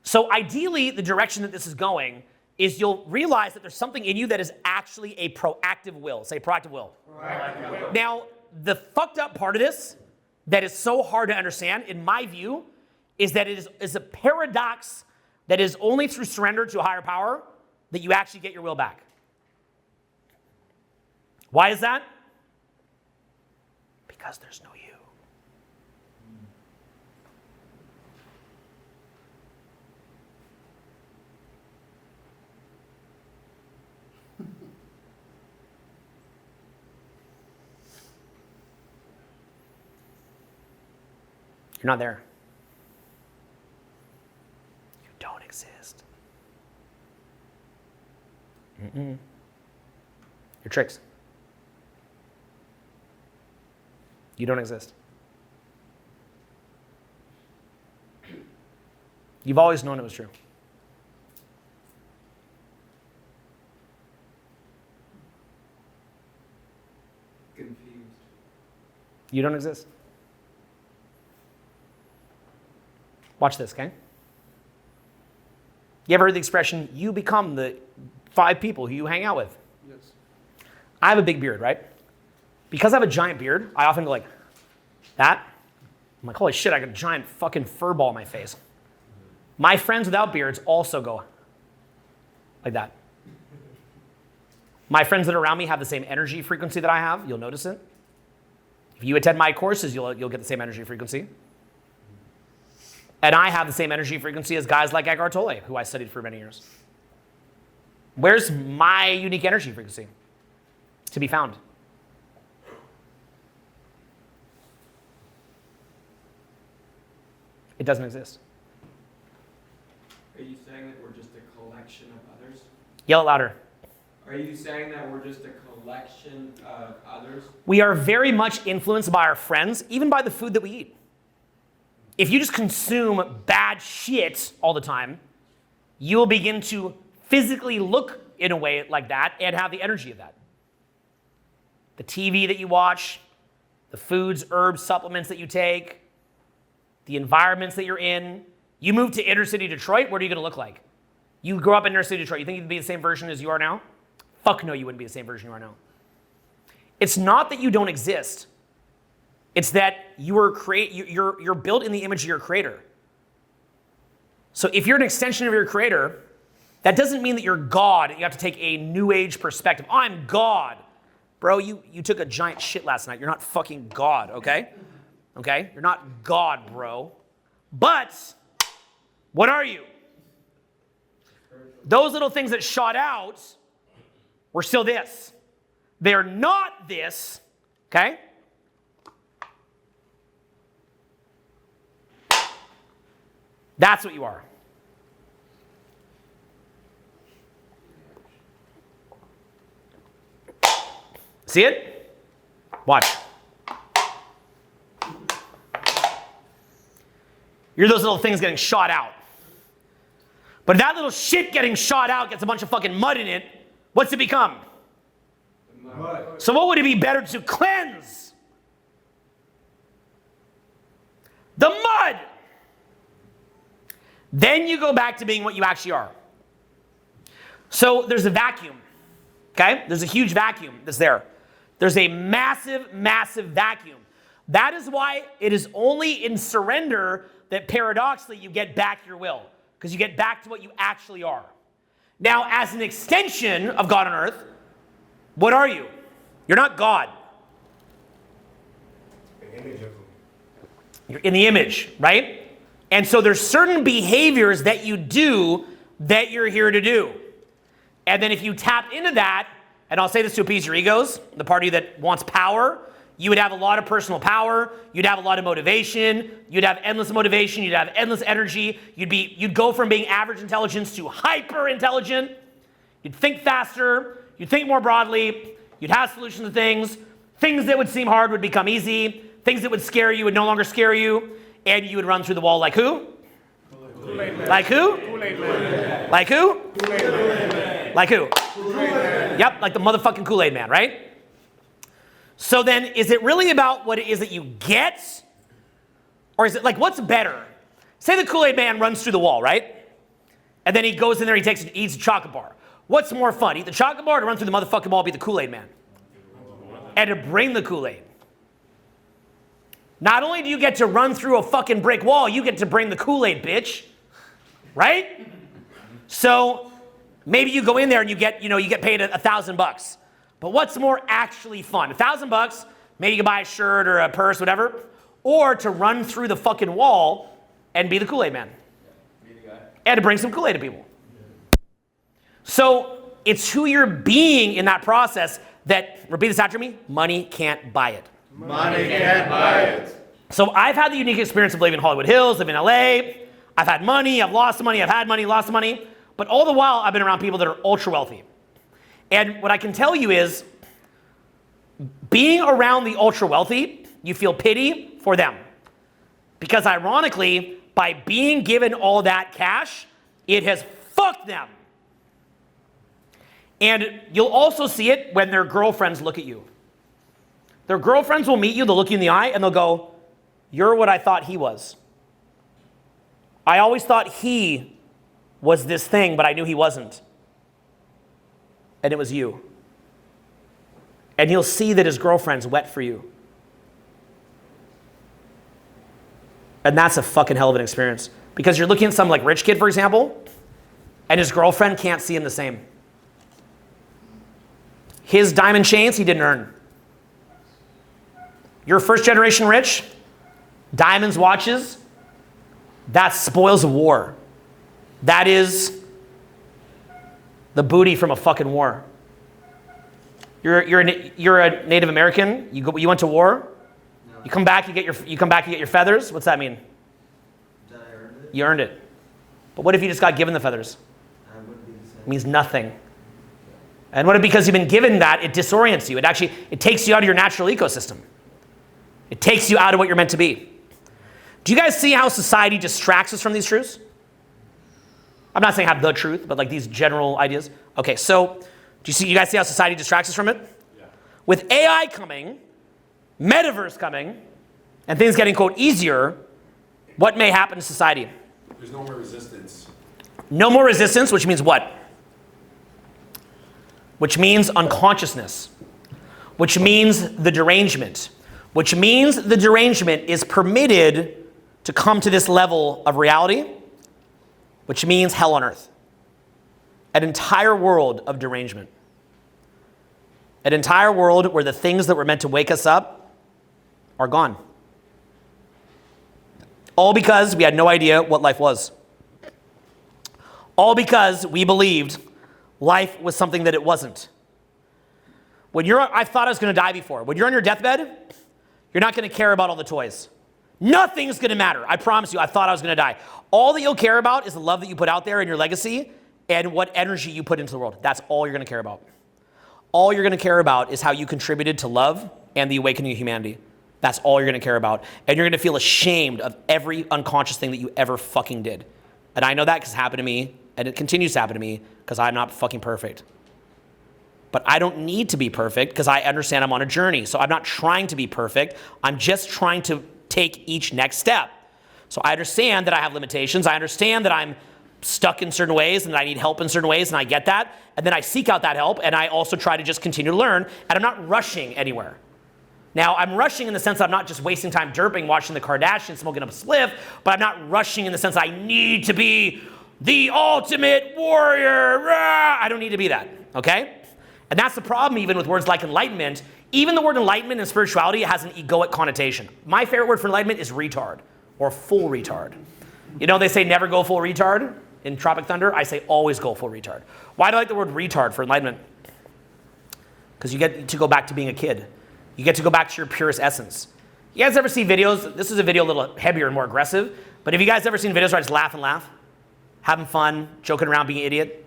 So ideally, the direction that this is going is you'll realize that there's something in you that is actually a proactive will. Say proactive will. Proactive will. Now, the fucked up part of this that is so hard to understand, in my view, is that it is a paradox that is only through surrender to a higher power that you actually get your will back. Why is that? Because there's no you. You're not there. You don't exist. Your tricks. You don't exist. You've always known it was true. Confused. You don't exist. Watch this, okay? You ever heard the expression, you become the 5 people who you hang out with? Yes. I have a big beard, right? Because I have a giant beard, I often go like that. I'm like, holy shit, I got a giant fucking fur ball on my face. My friends without beards also go like that. My friends that are around me have the same energy frequency that I have. You'll notice it. If you attend my courses, you'll get the same energy frequency. And I have the same energy frequency as guys like Eckhart Tolle, who I studied for many years. Where's my unique energy frequency to be found? It doesn't exist. Are you saying that we're just a collection of others? Yell it louder. Are you saying that we're just a collection of others? We are very much influenced by our friends, even by the food that we eat. If you just consume bad shit all the time, you will begin to physically look in a way like that and have the energy of that. The TV that you watch, the foods, herbs, supplements that you take, the environments that you're in. You move to inner city Detroit, what are you going to look like? You grow up in inner city Detroit, you think you'd be the same version as you are now? Fuck no, you wouldn't be the same version you are now. It's not that you don't exist. It's that you're built in the image of your creator. So if you're an extension of your creator, that doesn't mean that you're God. You have to take a new age perspective. I'm God. Bro, you took a giant shit last night. You're not fucking God, okay? Okay? You're not God, bro. But what are you? those little things that shot out were still this. They're not this, okay? That's what you are. See it? Watch. You're those little things getting shot out. But if that little shit getting shot out gets a bunch of fucking mud in it, what's it become? Mud. So what would it be better to cleanse? The mud. Then you go back to being what you actually are. So there's a vacuum, okay? There's a huge vacuum that's there. There's a massive, massive vacuum. That is why it is only in surrender that paradoxically you get back your will, because you get back to what you actually are. Now, as an extension of God on earth, what are you? You're not God. You're in the image, right? And so there's certain behaviors that you do that you're here to do. And then if you tap into that, and I'll say this to appease your egos, the part of you that wants power, you would have a lot of personal power, you'd have a lot of motivation, you'd have endless motivation, you'd have endless energy, you'd go from being average intelligence to hyper intelligent, you'd think faster, you'd think more broadly, you'd have solutions to things that would seem hard would become easy, things that would scare you would no longer scare you, and you would run through the wall like who? Like who? Like who? Like who? Yep, like the motherfucking Kool-Aid man, right? So then, is it really about what it is that you get? Or is it like, what's better? Say the Kool-Aid man runs through the wall, right? And then he goes in there, he eats a chocolate bar. What's more fun, eat the chocolate bar or to run through the motherfucking wall, be the Kool-Aid man? And to bring the Kool-Aid. Not only do you get to run through a fucking brick wall, you get to bring the Kool-Aid, bitch. Right? So maybe you go in there and you get paid $1,000. But what's more actually fun? $1,000, maybe you can buy a shirt or a purse, whatever, or to run through the fucking wall and be the Kool-Aid man. And to bring some Kool-Aid to people. So it's who you're being in that process that, repeat this after me, money can't buy it. Money can't buy it. So I've had the unique experience of living in Hollywood Hills, living in LA. I've had money, I've lost money, I've had money, lost money. But all the while, I've been around people that are ultra wealthy. And what I can tell you is, being around the ultra wealthy, you feel pity for them. Because ironically, by being given all that cash, it has fucked them. And you'll also see it when their girlfriends look at you. Their girlfriends will meet you, they'll look you in the eye, and they'll go, "You're what I thought he was. I always thought he was this thing, but I knew he wasn't. And it was you." And he'll see that his girlfriend's wet for you. And that's a fucking hell of an experience. Because you're looking at some like rich kid, for example, and his girlfriend can't see him the same. His diamond chains, he didn't earn. You're first generation rich, diamonds, watches, that's spoils of war. That is the booty from a fucking war. You're a Native American. You went to war. No. You come back. You get your feathers. What's that mean? That I earned it. You earned it. But what if you just got given the feathers? I wouldn't be the same. It means nothing. And what if because you've been given that, it disorients you? It takes you out of your natural ecosystem. It takes you out of what you're meant to be. Do you guys see how society distracts us from these truths? I'm not saying have the truth, but like these general ideas. Okay, so you guys see how society distracts us from it? Yeah. With AI coming, metaverse coming, and things getting, quote, easier, what may happen to society? There's no more resistance. No more resistance, which means what? Which means unconsciousness. Which means the derangement. Which means the derangement is permitted to come to this level of reality, which means hell on earth. An entire world of derangement. An entire world where the things that were meant to wake us up are gone. All because we had no idea what life was. All because we believed life was something that it wasn't. I thought I was going to die before. When you're on your deathbed, you're not going to care about all the toys. Nothing's going to matter. I promise you, I thought I was going to die. All that you'll care about is the love that you put out there and your legacy and what energy you put into the world. That's all you're going to care about. All you're going to care about is how you contributed to love and the awakening of humanity. That's all you're going to care about. And you're going to feel ashamed of every unconscious thing that you ever fucking did. And I know that because it happened to me, and it continues to happen to me because I'm not fucking perfect. But I don't need to be perfect because I understand I'm on a journey. So I'm not trying to be perfect. I'm just trying to take each next step. So I understand that I have limitations. I understand that I'm stuck in certain ways and that I need help in certain ways, and I get that. And then I seek out that help, and I also try to just continue to learn, and I'm not rushing anywhere. Now, I'm rushing in the sense that I'm not just wasting time derping, watching the Kardashians, smoking up a spliff, but I'm not rushing in the sense I need to be the ultimate warrior. Rah! I don't need to be that, okay? And that's the problem even with words like enlightenment. Even the word enlightenment in spirituality has an egoic connotation. My favorite word for enlightenment is retard, or full retard. You know, they say never go full retard in Tropic Thunder. I say always go full retard. Why do I like the word retard for enlightenment? Because you get to go back to being a kid. You get to go back to your purest essence. You guys ever see videos? This is a video a little heavier and more aggressive, but have you guys ever seen videos where I just laugh and laugh? Having fun, joking around, being an idiot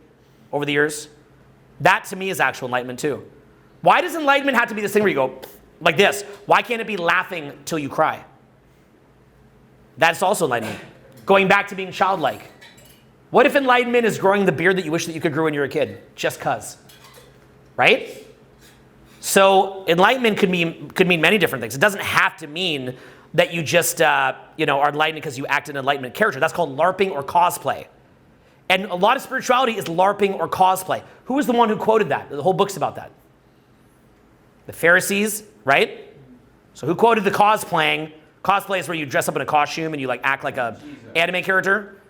over the years? That to me is actual enlightenment too. Why does enlightenment have to be this thing where you go like this? Why can't it be laughing till you cry? That's also enlightenment. Going back to being childlike. What if enlightenment is growing the beard that you wish that you could grow when you were a kid? Just cuz. Right? So enlightenment could mean many different things. It doesn't have to mean that you just are enlightened because you act an enlightenment character. That's called LARPing or cosplay. And a lot of spirituality is LARPing or cosplay. Who was the one who quoted that? The whole book's about that. The Pharisees, right? So who quoted the cosplaying? Cosplay is where you dress up in a costume and you like act like a anime character.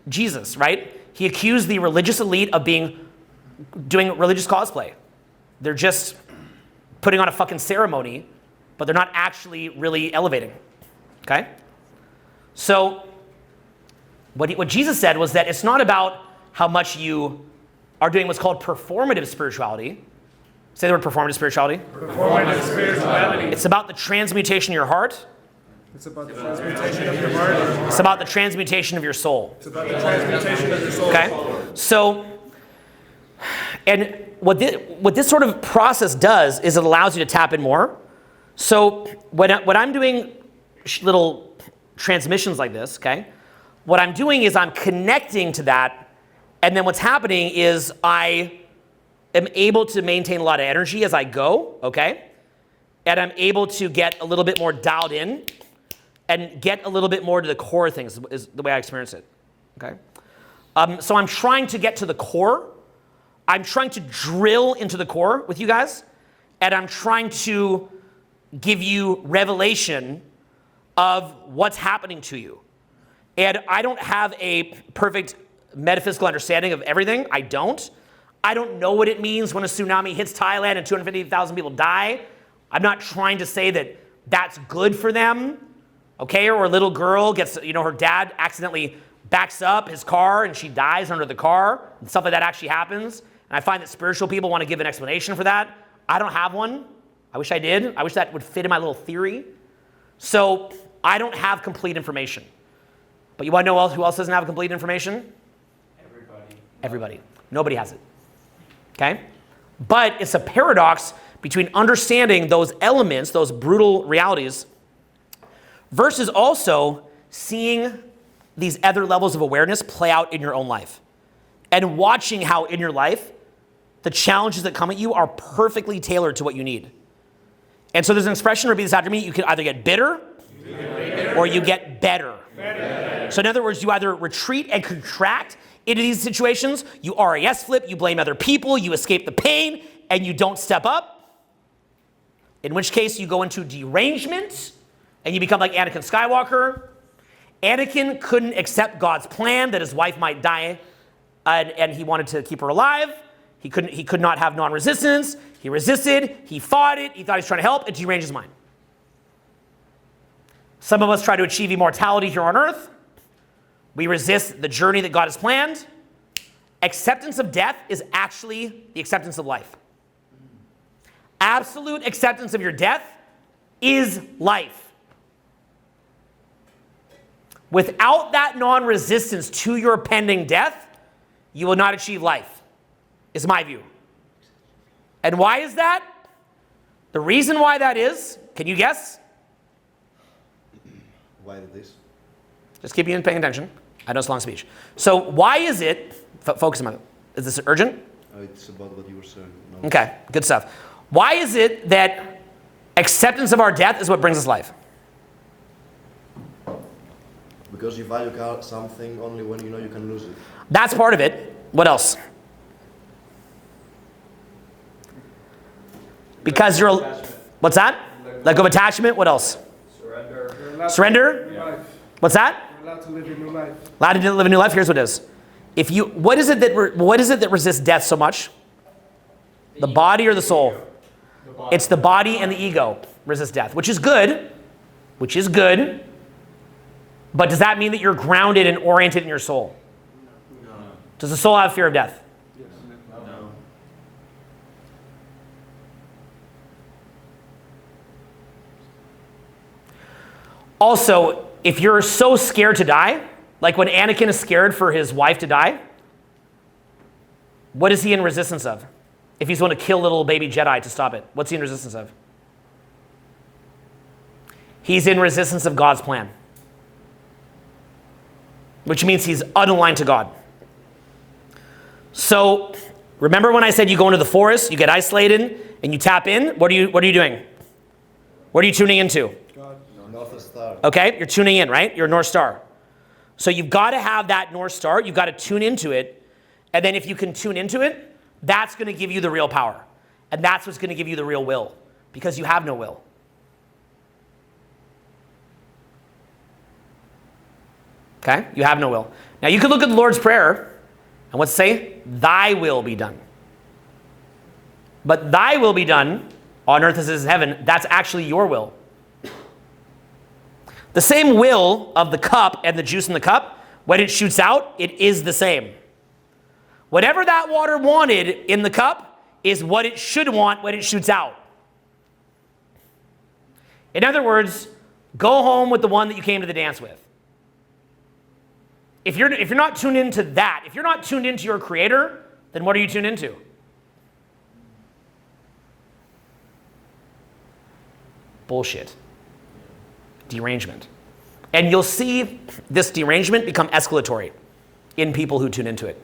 Jesus, right? He accused the religious elite of doing religious cosplay. They're just putting on a fucking ceremony, but they're not actually really elevating, okay? So what Jesus said was that it's not about how much you are doing what's called performative spirituality. Say the word performative spirituality. Performative spirituality. It's about the transmutation of your heart. It's about the transmutation of your heart. It's about the transmutation of your soul. It's about the transmutation of your soul. Okay? So, and what this sort of process does is it allows you to tap in more. So when I'm doing little transmissions like this, okay, what I'm doing is I'm connecting to that, and then what's happening is I am able to maintain a lot of energy as I go, okay, and I'm able to get a little bit more dialed in and get a little bit more to the core of things is the way I experience it, okay? So I'm trying to get to the core. I'm trying to drill into the core with you guys, and I'm trying to give you revelation of what's happening to you. And I don't have a perfect metaphysical understanding of everything. I don't know what it means when a tsunami hits Thailand and 250,000 people die. I'm not trying to say that that's good for them, okay? Or a little girl gets, her dad accidentally backs up his car and she dies under the car, and stuff like that actually happens. And I find that spiritual people want to give an explanation for that. I don't have one. I wish I did. I wish that would fit in my little theory. So I don't have complete information. But you want to know who else doesn't have complete information? Everybody. Nobody has it. Okay? But it's a paradox between understanding those elements, those brutal realities, versus also seeing these other levels of awareness play out in your own life. And watching how in your life, the challenges that come at you are perfectly tailored to what you need. And so there's an expression, repeat this after me, you can either get bitter or you get better. So in other words, you either retreat and contract into these situations, you RAS flip, you blame other people, you escape the pain, and you don't step up. In which case you go into derangement and you become like Anakin Skywalker. Anakin couldn't accept God's plan that his wife might die, and he wanted to keep her alive. He could not have non-resistance. He resisted, he fought it, he thought he was trying to help, it deranged his mind. Some of us try to achieve immortality here on earth. We resist the journey that God has planned, acceptance of death is actually the acceptance of life. Absolute acceptance of your death is life. Without that non-resistance to your pending death, you will not achieve life, is my view. And why is that? The reason why that is, can you guess? Why did this? Just keep you paying attention. I know it's a long speech. So why is it, focus on it. Is this urgent? It's about what you were saying. No. Okay, good stuff. Why is it that acceptance of our death is what brings us life? Because you value something only when you know you can lose it. That's part of it. What else? Because you're, what's that? Let go of attachment. What else? Surrender. Surrender? What's that? You're allowed to live a new life. Allowed to live a new life. Here's what it is. If you, what is it that resists death so much? The body or the soul? It's the body and the ego resist death, which is good. Which is good. But does that mean that you're grounded and oriented in your soul? No. Does the soul have fear of death? Yes. No. Also, if you're so scared to die, like when Anakin is scared for his wife to die, what is he in resistance of? If he's going to kill little baby Jedi to stop it, what's he in resistance of? He's in resistance of God's plan, which means he's unaligned to God. So remember when I said you go into the forest, you get isolated, and you tap in? What are you doing? What are you tuning into? North Star. Okay, you're tuning in, right? You're a North Star. So you've got to have that North Star. You've got to tune into it. And then if you can tune into it, that's going to give you the real power. And that's what's going to give you the real will, because you have no will. Okay? You have no will. Now you could look at the Lord's Prayer, and what's it say? Thy will be done. But thy will be done on earth as it is in heaven, that's actually your will. The same will of the cup and the juice in the cup, when it shoots out, it is the same. Whatever that water wanted in the cup is what it should want when it shoots out. In other words, go home with the one that you came to the dance with. If you're not tuned into that, if you're not tuned into your Creator, then what are you tuned into? Bullshit. Derangement. And you'll see this derangement become escalatory in people who tune into it.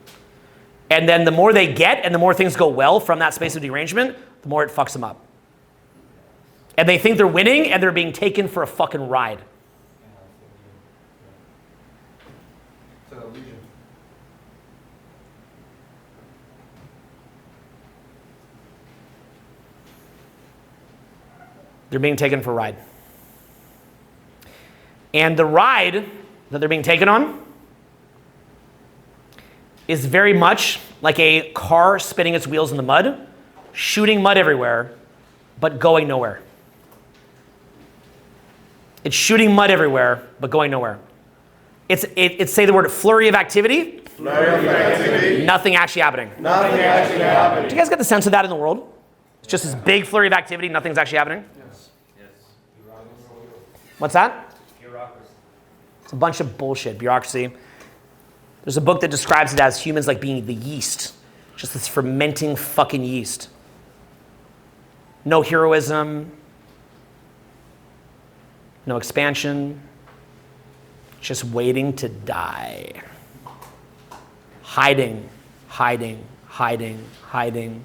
And then the more they get and the more things go well from that space of derangement, the more it fucks them up. And they think they're winning and they're being taken for a fucking ride. They're being taken for a ride. And the ride that they're being taken on is very much like a car spinning its wheels in the mud, shooting mud everywhere, but going nowhere. It's shooting mud everywhere, but going nowhere. It's say the word flurry of activity. Flurry of activity. Nothing actually happening. Nothing actually happening. Do you guys get the sense of that in the world? It's just this big flurry of activity, nothing's actually happening? Yes. What's that? Bureaucracy. It's a bunch of bullshit, bureaucracy. There's a book that describes it as humans like being the yeast. Just this fermenting fucking yeast. No heroism. No expansion. Just waiting to die. Hiding, hiding, hiding, hiding,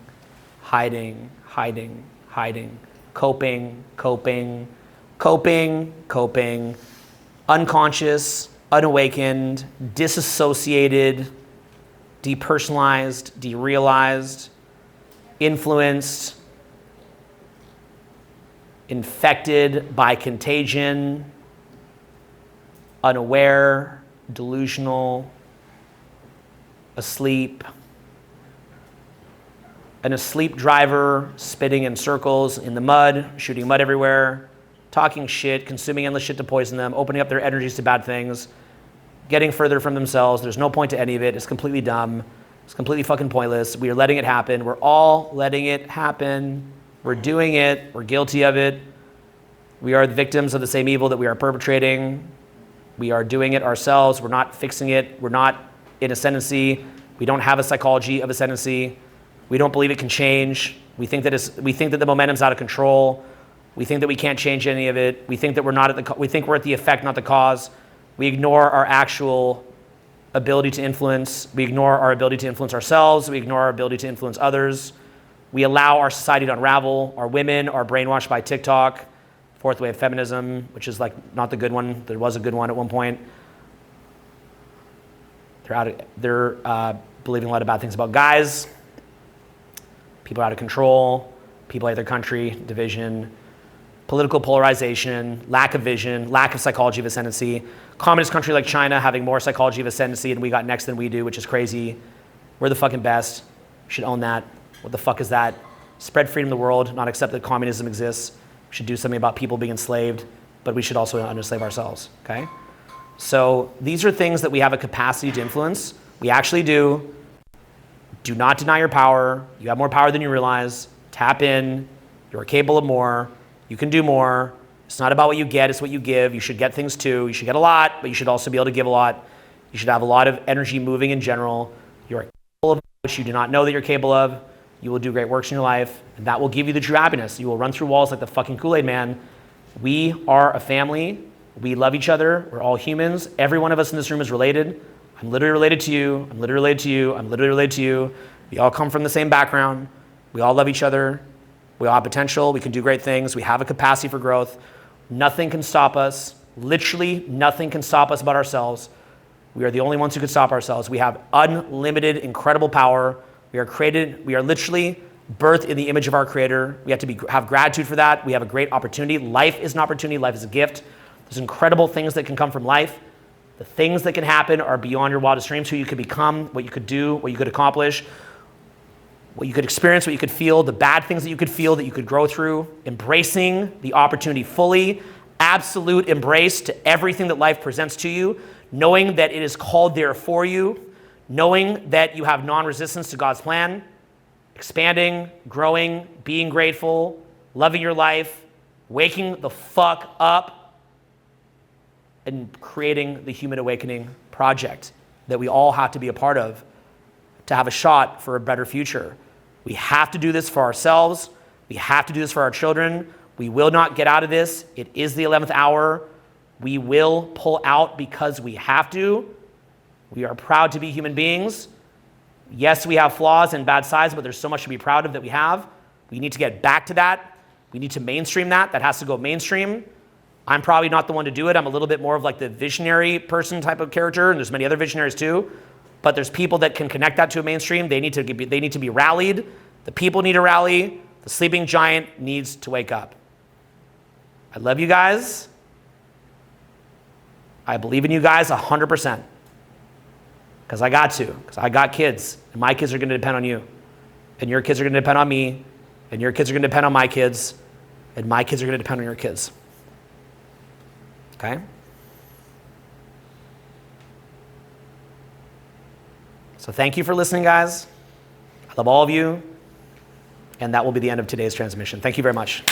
hiding, hiding, hiding. Coping, coping, coping, coping. Unconscious, unawakened, disassociated, depersonalized, derealized, influenced, infected by contagion, unaware, delusional, asleep, an asleep driver spitting in circles in the mud, shooting mud everywhere, talking shit, consuming endless shit to poison them, opening up their energies to bad things, getting further from themselves. There's no point to any of it. It's completely dumb. It's completely fucking pointless. We are letting it happen. We're all letting it happen. We're doing it. We're guilty of it. We are the victims of the same evil that we are perpetrating. We are doing it ourselves. We're not fixing it. We're not in ascendancy. We don't have a psychology of ascendancy. We don't believe it can change. We think that the momentum's out of control. We think that we can't change any of it. We think that we think we're at the effect, not the cause. We ignore our actual ability to influence. We ignore our ability to influence ourselves. We ignore our ability to influence others. We allow our society to unravel. Our women are brainwashed by TikTok, fourth wave feminism, which is like not the good one. There was a good one at one point. They're believing a lot of bad things about guys. People are out of control. People hate their country. Division. Political polarization. Lack of vision. Lack of psychology of ascendancy. Communist country like China having more psychology of ascendancy and we got next than we do, which is crazy. We're the fucking best. We should own that. What the fuck is that? Spread freedom in the world, not accept that communism exists. We should do something about people being enslaved, but we should also unenslave ourselves, okay? So these are things that we have a capacity to influence. We actually do. Do not deny your power. You have more power than you realize. Tap in. You're capable of more. You can do more. It's not about what you get, it's what you give. You should get things too. You should get a lot, but you should also be able to give a lot. You should have a lot of energy moving in general. You are capable of which you do not know that you're capable of. You will do great works in your life, and that will give you the true happiness. You will run through walls like the fucking Kool-Aid man. We are a family. We love each other. We're all humans. Every one of us in this room is related. I'm literally related to you. I'm literally related to you. I'm literally related to you. We all come from the same background. We all love each other. We all have potential. We can do great things. We have a capacity for growth. Nothing can stop us. Literally nothing can stop us but ourselves. We are the only ones who can stop ourselves. We have unlimited, incredible power. We are literally birthed in the image of our Creator. We have to have gratitude for that. We have a great opportunity. Life is an opportunity. Life is a gift. There's incredible things that can come from life. The things that can happen are beyond your wildest dreams, who you could become, what you could do, what you could accomplish, what you could experience, what you could feel, the bad things that you could feel, that you could grow through, embracing the opportunity fully, absolute embrace to everything that life presents to you, knowing that it is called there for you, knowing that you have non-resistance to God's plan, expanding, growing, being grateful, loving your life, waking the fuck up, and creating the Human Awakening project that we all have to be a part of to have a shot for a better future. We have to do this for ourselves. We have to do this for our children. We will not get out of this. It is the 11th hour. We will pull out because we have to. We are proud to be human beings. Yes, we have flaws and bad sides, but there's so much to be proud of that we have. We need to get back to that. We need to mainstream that. That has to go mainstream. I'm probably not the one to do it. I'm a little bit more of like the visionary person type of character, and there's many other visionaries too. But there's people that can connect that to a mainstream. They need to be rallied. The people need to rally. The sleeping giant needs to wake up. I love you guys. I believe in you guys 100%. Because I got to. Because I got kids. And my kids are going to depend on you. And your kids are going to depend on me. And your kids are going to depend on my kids. And my kids are going to depend on your kids. Okay? So thank you for listening, guys. I love all of you. And that will be the end of today's transmission. Thank you very much.